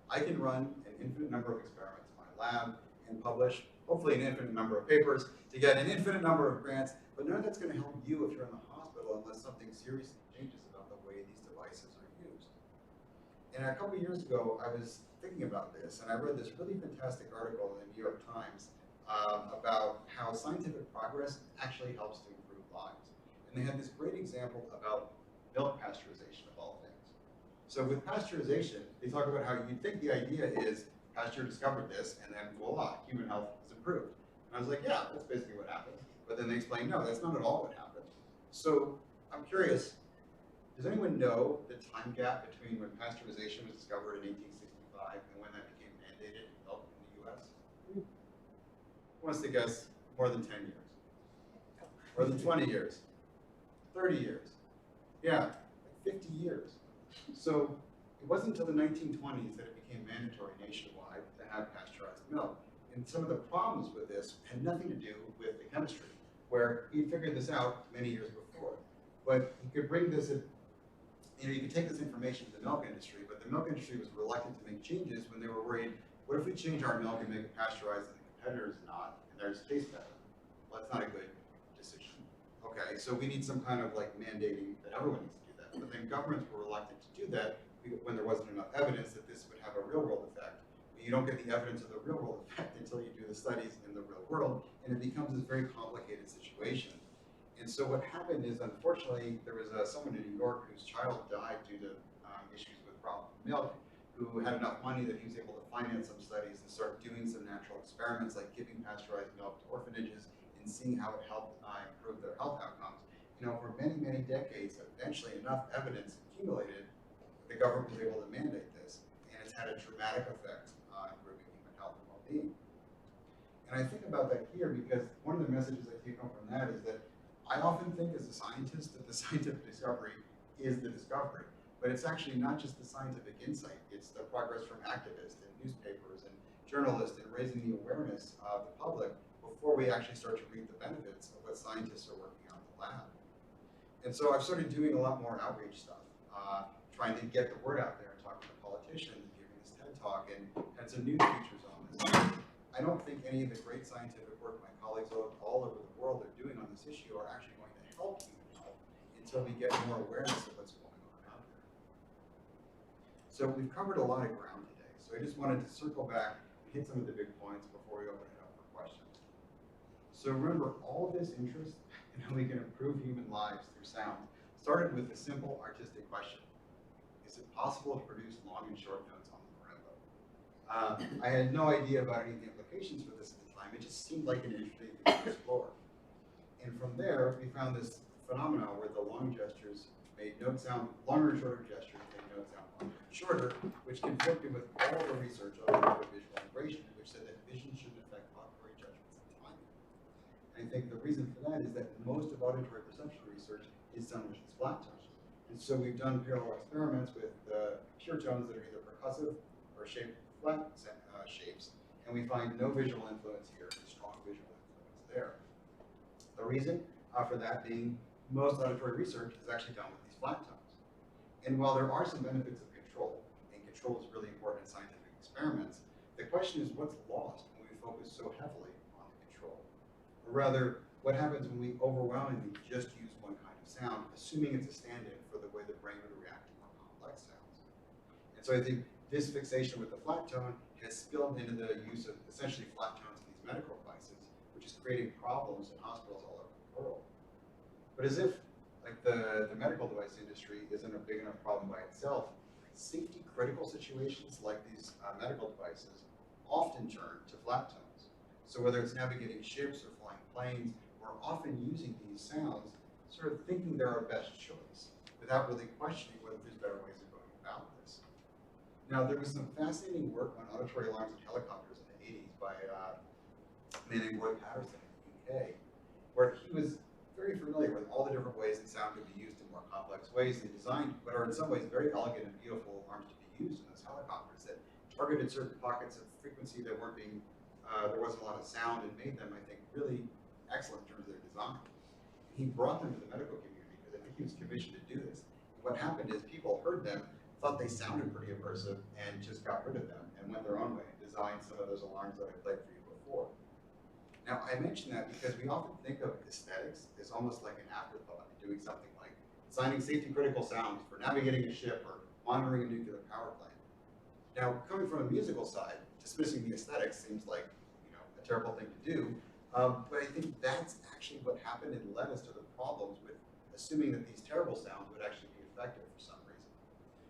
I can run an infinite number of experiments in my lab and publish hopefully an infinite number of papers to get an infinite number of grants, but none of that's going to help you if you're in the hospital unless something seriously changes about the way these devices are used. And a couple of years ago, I was thinking about this, and I read this really fantastic article in the New York Times about how scientific progress actually helps to improve lives. And they had this great example about milk pasteurization of all things. So with pasteurization, they talk about how you'd think the idea is Pasteur discovered this, and then voila, human health is improved. And I was like, yeah, that's basically what happened. But then they explained, no, that's not at all what happened. So I'm curious, does anyone know the time gap between when pasteurization was discovered in 1865 and when that became mandated in milk in the US? Who wants to guess more than 10 years? More than 20 years? 30 years? Yeah, like 50 years. So it wasn't until the 1920s that it became mandatory nationwide to have pasteurized milk. And some of the problems with this had nothing to do with the chemistry, where he figured this out many years before. But he could bring this, you could take this information to the milk industry, but the milk industry was reluctant to make changes when they were worried, what if we change our milk and make it pasteurized and the competitors not, and theirs tastes better? Well, that's not a good decision. Okay, so we need some kind of mandating that everyone needs to do that. But then governments were reluctant to do that when there wasn't enough evidence that this would have a real world effect. But you don't get the evidence of the real world effect until you do the studies in the real world, and it becomes this very complicated situation. And so what happened is, unfortunately, there was someone in New York whose child died due to issues with problem milk, who had enough money that he was able to finance some studies and start doing some natural experiments like giving pasteurized milk to orphanages and seeing how it helped improve their health outcomes. for many, many decades, eventually enough evidence accumulated, the government was able to mandate this, and it's had a dramatic effect on improving human health and well-being. And I think about that here because one of the messages I take home from that is that I often think as a scientist that the scientific discovery is the discovery, but it's actually not just the scientific insight, it's the progress from activists and newspapers and journalists in raising the awareness of the public before we actually start to reap the benefits of what scientists are working on in the lab. And so I've started doing a lot more outreach stuff, trying to get the word out there and talking to politicians and giving this TED Talk and had some news features on this. I don't think any of the great scientific work my colleagues all over the world are doing on this issue are actually going to help human health until we get more awareness of what's going on out there. So we've covered a lot of ground today. So I just wanted to circle back and hit some of the big points before we open it up for questions. So remember, all of this interest in how we can improve human lives through sound started with a simple artistic question. Is it possible to produce long and short notes on the marimba? I had no idea about any of the implications for this at the time. It just seemed like an interesting thing to explore. And from there, we found this phenomenon where the long gestures made note sound, longer and shorter gestures made note sound longer and shorter, which conflicted with all the research on visual integration, which said that vision shouldn't affect auditory judgments and timing. And I think the reason for that is that most of auditory perception research is done with these flat tones. And so we've done parallel experiments with pure tones that are either percussive or shaped flat shapes, and we find no visual influence here and strong visual influence there. The reason for that being most auditory research is actually done with these flat tones. And while there are some benefits of control, and control is really important in scientific experiments, the question is what's lost when we focus so heavily on the control? Or rather, what happens when we overwhelmingly just use one kind of sound, assuming it's a stand-in for the way the brain would react to more complex sounds? And so I think this fixation with the flat tone has spilled into the use of essentially flat tones in these medical devices, which is creating problems in hospitals all over the world. But as if like the medical device industry isn't a big enough problem by itself, safety critical situations like these medical devices often turn to flat tones. So whether it's navigating ships or flying planes, we're often using these sounds, sort of thinking they're our best choice, without really questioning whether there's better ways of going about this. Now, there was some fascinating work on auditory alarms in helicopters in the 80s by a man named Roy Patterson in the UK, where he was very familiar with all the different ways that sound could be used in more complex ways. They designed what are in some ways very elegant and beautiful alarms to be used in those helicopters that targeted certain pockets of frequency that weren't being, there wasn't a lot of sound, and made them, I think, really excellent in terms of their design. He brought them to the medical community because I think he was commissioned to do this. What happened is people heard them, thought they sounded pretty aversive, and just got rid of them and went their own way and designed some of those alarms that I played for you before. Now, I mention that because we often think of aesthetics as almost like an afterthought, doing something like designing safety critical sounds for navigating a ship or monitoring a nuclear power plant. Now, coming from a musical side, dismissing the aesthetics seems like a terrible thing to do, but I think that's actually what happened and led us to the problems with assuming that these terrible sounds would actually be effective for some reason.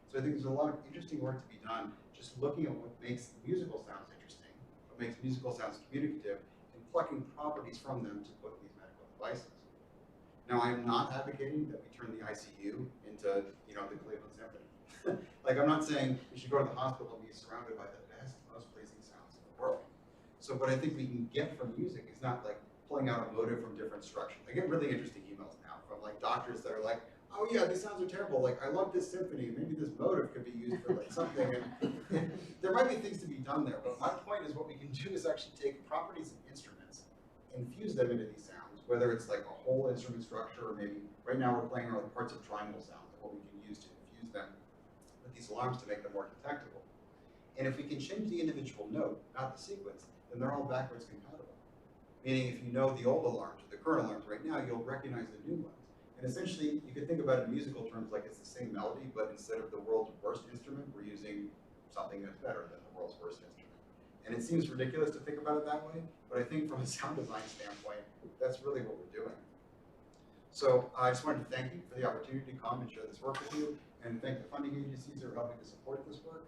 So I think there's a lot of interesting work to be done just looking at what makes musical sounds interesting, what makes musical sounds communicative, and plucking properties from them to put in these medical devices. Now, I'm not advocating that we turn the ICU into, the Cleveland Symphony. Like, I'm not saying we should go to the hospital and be surrounded by the best, most pleasing sounds in the world. So what I think we can get from music is not like pulling out a motive from different structures. I get really interesting emails now from like doctors that are like, oh yeah, these sounds are terrible. Like, I love this symphony. Maybe this motive could be used for like something. And there might be things to be done there. But my point is what we can do is actually take properties of instruments, infuse them into these sounds, whether it's like a whole instrument structure, or maybe right now we're playing around with parts of triangle sounds and what we can use to infuse them with these alarms to make them more detectable. And if we can change the individual note, not the sequence, then they're all backwards compatible. Meaning if you know the old alarms or the current alarms right now, you'll recognize the new ones. And essentially, you could think about it in musical terms like it's the same melody, but instead of the world's worst instrument, we're using something that's better than the world's worst instrument. And it seems ridiculous to think about it that way, but I think from a sound design standpoint, that's really what we're doing. So I just wanted to thank you for the opportunity to come and share this work with you, and thank the funding agencies who are helping to support this work.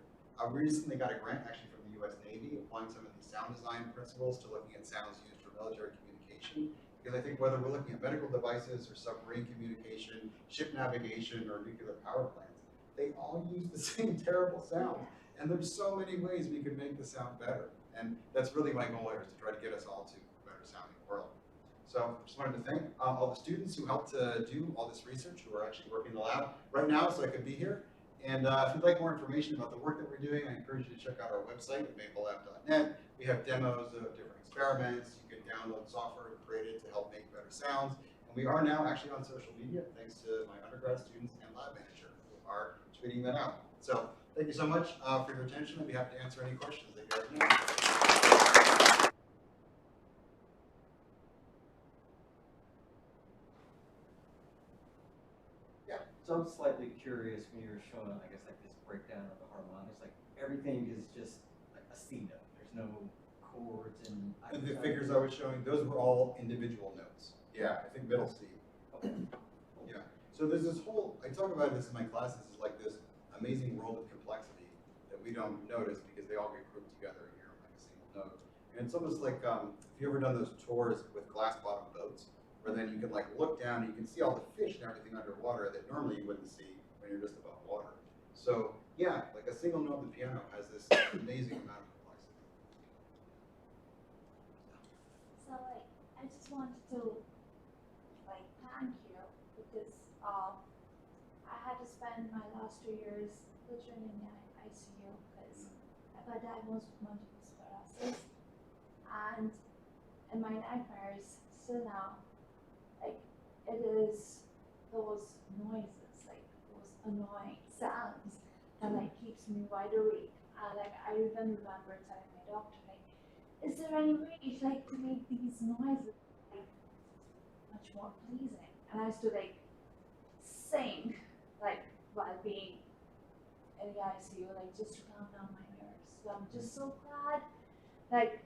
We recently got a grant actually from the US Navy applying some of these sound design principles to looking at sounds used for military communication. Because I think whether we're looking at medical devices or submarine communication, ship navigation, or nuclear power plants, they all use the same terrible sound. And there's so many ways we can make the sound better. And that's really my goal here, is to try to get us all to a better sounding world. So just wanted to thank all the students who helped to do all this research, who are actually working in the lab right now so I could be here. And if you'd like more information about the work that we're doing, I encourage you to check out our website at maplelab.net. We have demos of different experiments. You can download software created to help make better sounds. And we are now actually on social media, thanks to my undergrad students and lab manager who are tweeting that out. So thank you so much for your attention. I'd be happy to answer any questions that you guys have. So I'm slightly curious when you're showing, I guess, like this breakdown of the harmonics, like everything is just like a C note. There's no chords and. The figures I was showing, those were all individual notes. Yeah, I think middle C. Okay. Yeah. So there's this whole, I talk about this in my classes, is like this amazing world of complexity that we don't notice because they all get grouped together here on like a single note. And it's almost like, if you ever done those tours with glass bottom boats, where then you can like look down and you can see all the fish and everything underwater that normally you wouldn't see when you're just above water. So yeah, like a single note on the piano has this amazing amount of complexity. So like, I just wanted to like thank you because I had to spend my last 2 years literally in the ICU because I got diagnosed with multiple sclerosis, and in my nightmares still now, like it is those noises, like those annoying sounds that like keeps me wide awake. And like I even remember telling my doctor, like, is there any way like to make these noises like much more pleasing? And I used to like sing like while being in the ICU, like just to calm down my nerves. So I'm just so glad like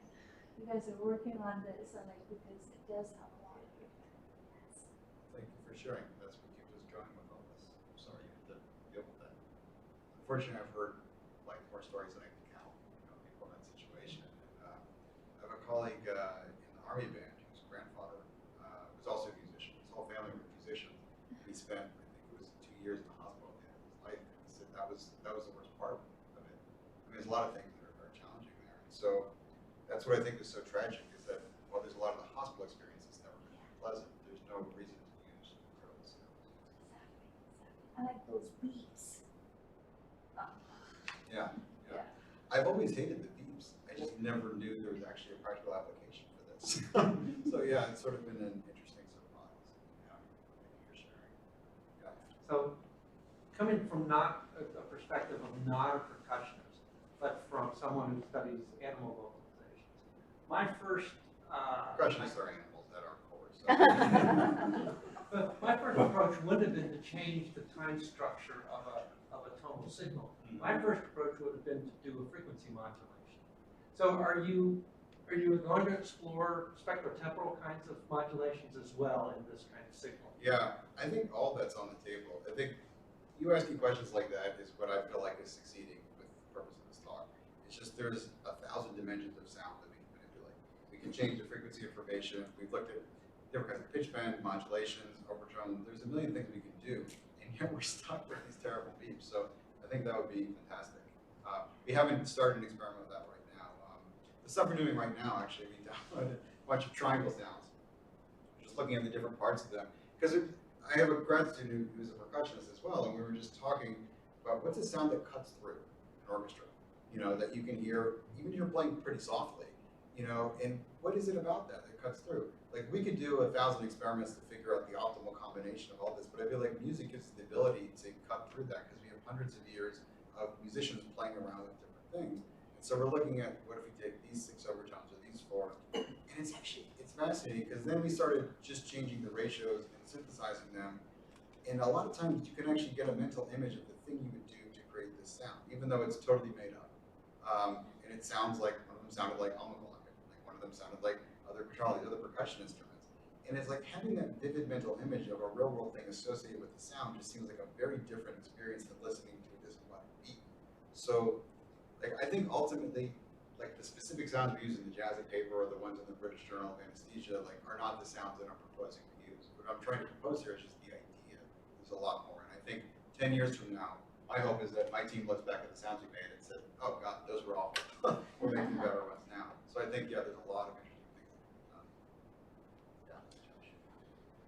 you guys are working on this, and like because it does have a lot of effect. Yes. Thank you for sharing. That's what keeps us going with all this. I'm sorry you had to deal with that. Unfortunately, I've heard like more stories than I can count, people in that situation. And, I have a colleague in the Army band whose grandfather was also a musician. His whole family were musicians. And he spent, I think it was 2 years in the hospital at the end of his life. And he said that was the worst part of it. I mean, there's a lot of things that are very challenging there. And so that's what I think is so tragic, is that while there's a lot of the hospital experience that's never been pleasant, there's no reason to use incredible sounds. Exactly. I like those beats. Yeah. Yeah. I've always hated the beeps. I just never knew there was actually a practical application for this. So yeah, it's sort of been an interesting surprise. Yeah, thank you for sharing. Yeah. So, coming from not a perspective of not a percussionist, but from someone who studies animal vocalizations, my first Percussionists are animals at our core. So. but my first approach would have been to change the time structure of a tonal signal. My first approach would have been to do a frequency modulation. So are you going to explore spectrotemporal kinds of modulations as well in this kind of signal? Yeah, I think all that's on the table. I think you asking questions like that is what I feel like is succeeding with the purpose of this talk. It's just there's 1,000 dimensions of sound that we can manipulate. We can change the frequency information. We've looked at different kinds of pitch bend, modulations, overtone. There's a million things we can do, and yet we're stuck with these terrible beeps. So I think that would be fantastic. We haven't started an experiment with that right now. The stuff we're doing right now, actually, we downloaded a bunch of triangle sounds, just looking at the different parts of them. Because I have a grad student who's a percussionist as well, and we were just talking about what's a sound that cuts through an orchestra, that you can hear, even if you're playing pretty softly, and what is it about that cuts through? Like, we could do 1,000 experiments to figure out the optimal combination of all this, but I feel like music gives us the ability to cut through that because we have hundreds of years of musicians playing around with different things. And so we're looking at what if we take these 6 overtones or these 4, and it's fascinating because then we started just changing the ratios and synthesizing them. And a lot of times you can actually get a mental image of the thing you would do to create this sound, even though it's totally made up. And it sounds like, one of them sounded like almaglocket, like one of them sounded like other percussion instruments. And it's like having that vivid mental image of a real world thing associated with the sound just seems like a very different experience than listening to a disembodied beat. So, like, I think ultimately like the specific sounds we use in the Jazz at Paper or the ones in the British Journal of Anesthesia, like are not the sounds that I'm proposing to use. What I'm trying to propose here is just the idea. There's a lot more, and I think 10 years from now, my hope is that my team looks back at the sounds we made and says, "Oh God, those were awful. We're making better ones now." So I think there's a lot of interesting things that can be done.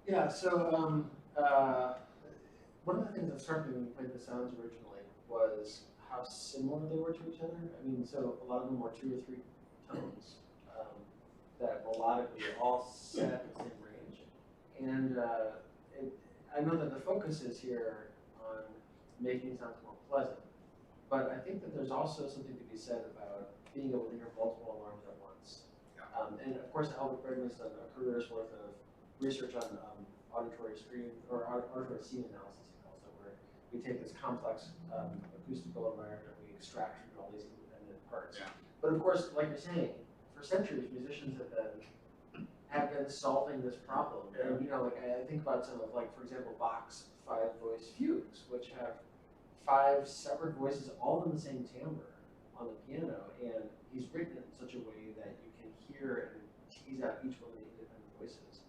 Yeah, so one of the things that struck me when we played the sounds originally was how similar they were to each other. I mean, so a lot of them were 2 or 3 tones that melodically all set the same range. And I know that the focus is here on making sounds more pleasant, but I think that there's also something to be said about being able to hear multiple alarms at once. Yeah. And of course, Albert Bregman's done a career's worth of research on auditory screen or auditory scene analysis, he calls it, where we take this complex acoustical environment, we extract from all these independent parts. Yeah. But of course, like you're saying, for centuries, musicians have been solving this problem. Yeah. And like I think about some of, like, for example, Bach's 5-voice fugues, which have 5 separate voices all in the same timbre on the piano, and he's written it in such a way that you can hear and tease out each one of the independent voices.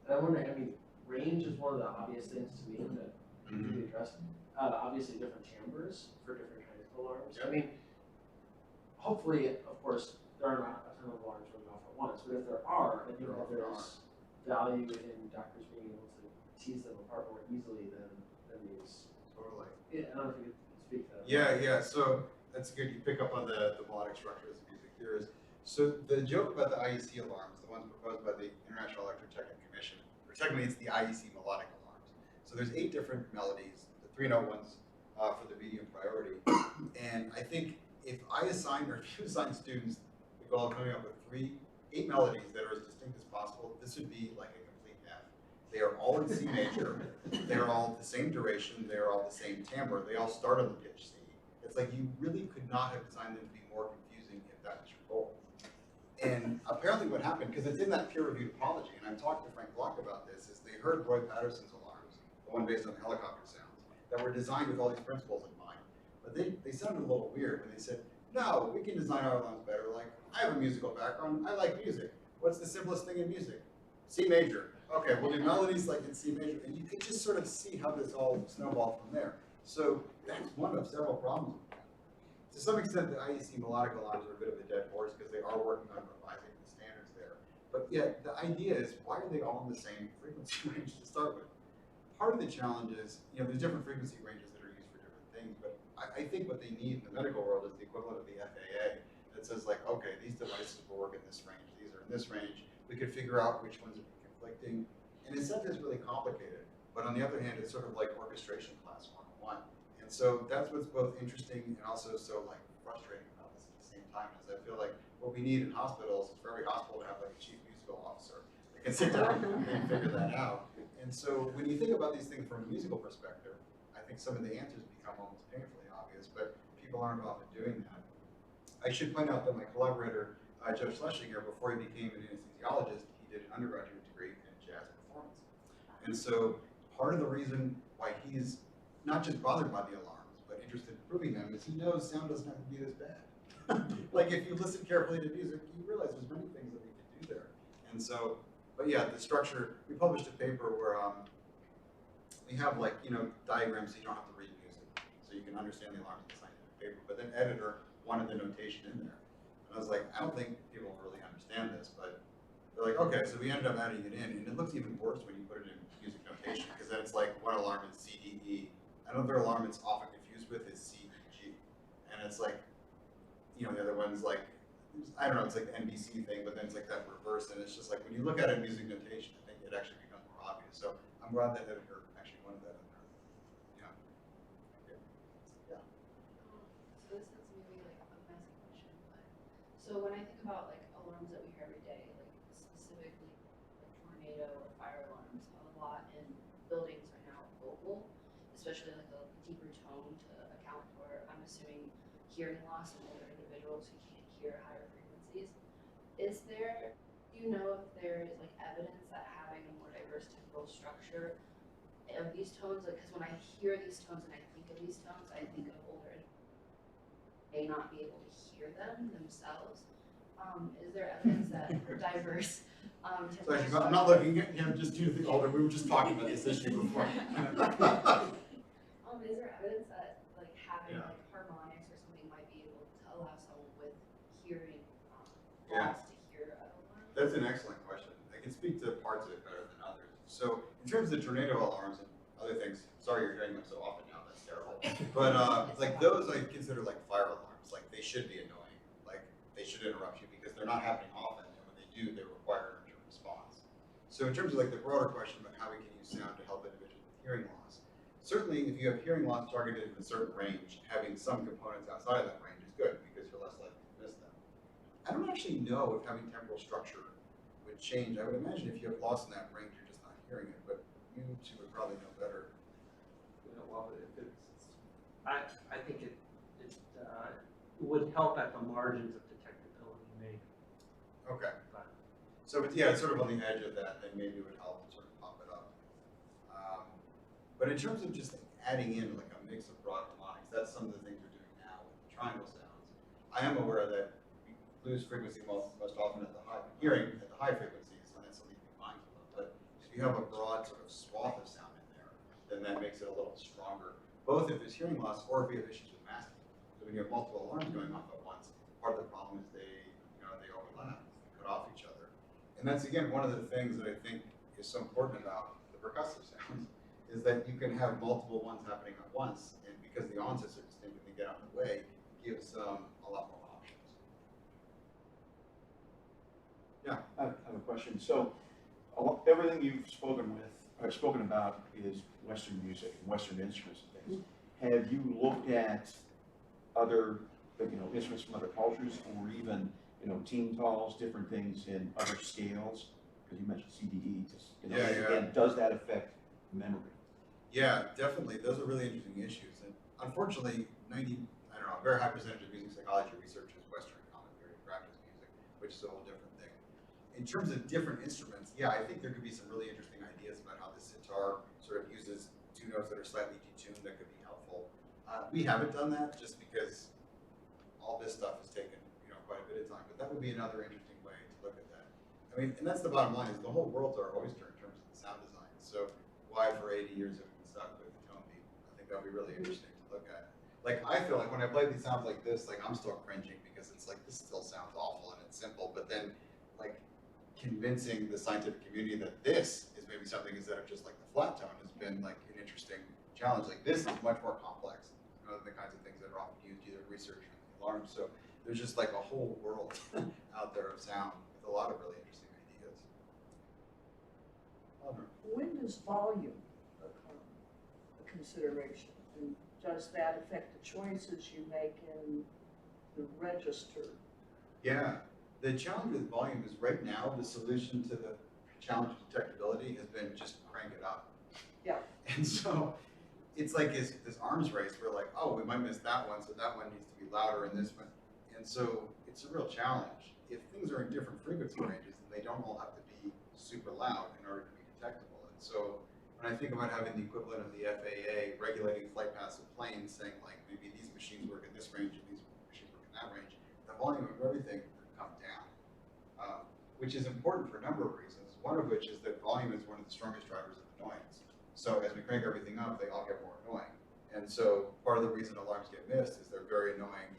And I wonder, I mean, range is one of the obvious things to me that can be addressed. Obviously, different timbres for different kinds of alarms. Yep. I mean, hopefully, of course, there are not a ton of alarms going off at once, but if there are, I think that there's value in doctors being able to tease them apart more easily than these. Totally. Yeah, I don't know if you could speak to that. Yeah. So that's good. You pick up on the melodic structure as a music theorist. So the joke about the IEC alarms, the ones proposed by the International Electrotechnical Commission, or technically it's the IEC melodic alarms. So there's 8 different melodies, the 3-note ones for the medium priority. And I think if I assign, or if you assign students the goal of coming up with 8 melodies that are as distinct as possible, this would be like a complete F. They are all in C major. They're all the same duration. They're all the same timbre. They all start on the pitch C. It's like you really could not have designed them to be more confusing if that was your goal. And apparently what happened, because it's in that peer-reviewed apology, and I've talked to Frank Block about this, is they heard Roy Patterson's alarms, the one based on helicopter sounds, that were designed with all these principles in mind. But they sounded a little weird when they said, no, we can design our alarms better. Like, I have a musical background. I like music. What's the simplest thing in music? C major. Okay, we'll do melodies like in C major. And you could just sort of see how this all snowballed from there. So that's one of several problems with that. To some extent, the IEC melodic alarms are a bit of a dead horse because they are working on revising the standards there. But yet, the idea is, why are they all in the same frequency range to start with? Part of the challenge is, there's different frequency ranges that are used for different things, but I think what they need in the medical world is the equivalent of the FAA that says, like, okay, these devices will work in this range, these are in this range, we could figure out which ones are conflicting, and in some sense it's really complicated, but on the other hand, it's sort of like orchestration class 101. And so that's what's both interesting and also so like frustrating about this at the same time, is I feel like what we need in hospitals is for every hospital to have like a chief musical officer that can sit down and figure that out. And so when you think about these things from a musical perspective, I think some of the answers become almost painfully obvious, but people aren't often doing that. I should point out that my collaborator, Joe Schlesinger, before he became an anesthesiologist, he did an undergraduate degree in jazz performance. And so part of the reason why he's not just bothered by the alarms, but interested in improving them, is he knows sound doesn't have to be this bad. Like, if you listen carefully to music, you realize there's many things that we can do there. And so, but yeah, the structure, we published a paper where we have like, diagrams so you don't have to read music, so you can understand the alarms in the scientific paper, but then editor wanted the notation in there. And I was like, I don't think people really understand this, but they're like, okay, so we ended up adding it in, and it looks even worse when you put it in music notation, because then it's like one alarm is C, D, E. Another alarm it's often confused with is C, E, G. And it's like, the other one's like, I don't know, it's like the NBC thing, but then it's like that reverse, and it's just like, when you look at it in music notation, I think it actually becomes more obvious. So I'm glad that editor actually wanted that in there. Yeah. So this is maybe like a messy question, but so when I think about like alarms that we hear every day, like specifically like tornado or fire alarms, a lot in buildings are now vocal, especially like a deeper tone to account for, I'm assuming, hearing loss in older individuals who can't hear higher frequencies. Do you know if there is like evidence that having a more diverse temporal structure of these tones, like, because when I hear these tones and I think of these tones, I think of older individuals may not be able to hear them themselves. Is there evidence that diverse, So temporary I'm not looking at him just due to the older, we were just talking about this issue before. Is there evidence that like having Yeah. like harmonics or something might be able to allow someone with hearing Yeah. loss to hear an alarm? That's an excellent question. I can speak to parts of it better than others. So in terms of the tornado alarms and other things, sorry you're hearing them so often now, that's terrible. But like those I consider like fire alarms, like they should be annoying, like they should interrupt you because they're not happening often, and when they do, they require an urgent response. So in terms of like the broader question about how we can use sound to help individuals with hearing loss, certainly if you have hearing loss targeted in a certain range, having some components outside of that range is good because you're less likely to miss them. I don't actually know if having temporal structure would change. I would imagine if you have loss in that range, you're just not hearing it, but you two would probably know better. You know, well, if it's, I think it would help at the margins of detectability, maybe, Okay. but. So, but yeah, it's sort of on the edge of that, then maybe it would help sort of pop it up. But in terms of just adding in like a mix of broad harmonics, that's some of the things we're doing now with the triangle sounds. I am aware that we lose frequency most often at the hearing at the high frequencies, and that's something to be mindful of. But if you have a broad sort of swath of sound in there, then that makes it a little stronger, both if there's hearing loss or if you have issues with masking. So when you have multiple alarms going off at once, part of the problem is they overlap, cut off each other. And that's again one of the things that I think is so important about the percussive sounds is that you can have multiple ones happening at once, and because the onsets are distinct and they get out of the way, it gives a lot more options. Yeah. I have a question. So, everything you've spoken about is Western music and Western instruments and things. Have you looked at other, instruments from other cultures, or even, team talls, different things in other scales? Because you mentioned CDE. Again, does that affect memory? Yeah, definitely. Those are really interesting issues, and unfortunately, a very high percentage of music psychology research is Western common theory practice music, which is a whole different thing. In terms of different instruments, yeah, I think there could be some really interesting ideas about how the sitar sort of uses two notes that are slightly detuned that could be helpful. We haven't done that just because all this stuff has taken quite a bit of time, but that would be another interesting way to look at that. I mean, and that's the bottom line: is the whole world's our oyster in terms of the sound design. So why for 80 years have we been stuck with the tone beat? I think that'd be really interesting to look at. Like I feel like when I play these sounds like this, like I'm still cringing because it's like this still sounds awful and it's simple, but then like convincing the scientific community that this is maybe something instead of just like the flat tone has been like an interesting challenge. Like this is much more complex than the kinds of things that are often used either in research or in alarms. So there's just like a whole world out there of sound with a lot of really interesting ideas. When does volume become a consideration? And does that affect the choices you make in the register? Yeah, the challenge with volume is right now the solution to the challenge of detectability has been just crank it up. Yeah. And so it's like this arms race. We're like, oh, we might miss that one, so that one needs to be louder and this one. And so it's a real challenge. If things are in different frequency ranges, then they don't all have to be super loud in order to be detectable. And so when I think about having the equivalent of the FAA regulating flight paths of planes, saying like maybe these machines work in this range and these machines work in that range, the volume of everything could come down, which is important for a number of reasons. One of which is that volume is one of the strongest drivers of annoyance. So as we crank everything up, they all get more annoying. And so part of the reason alarms get missed is they're very annoying.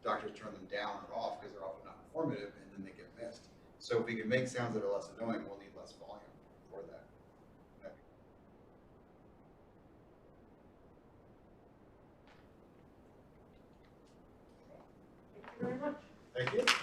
Doctors turn them down or off because they're often not informative, and then they get missed. So if we can make sounds that are less annoying, we'll need less volume for that. Thank you very much. Thank you.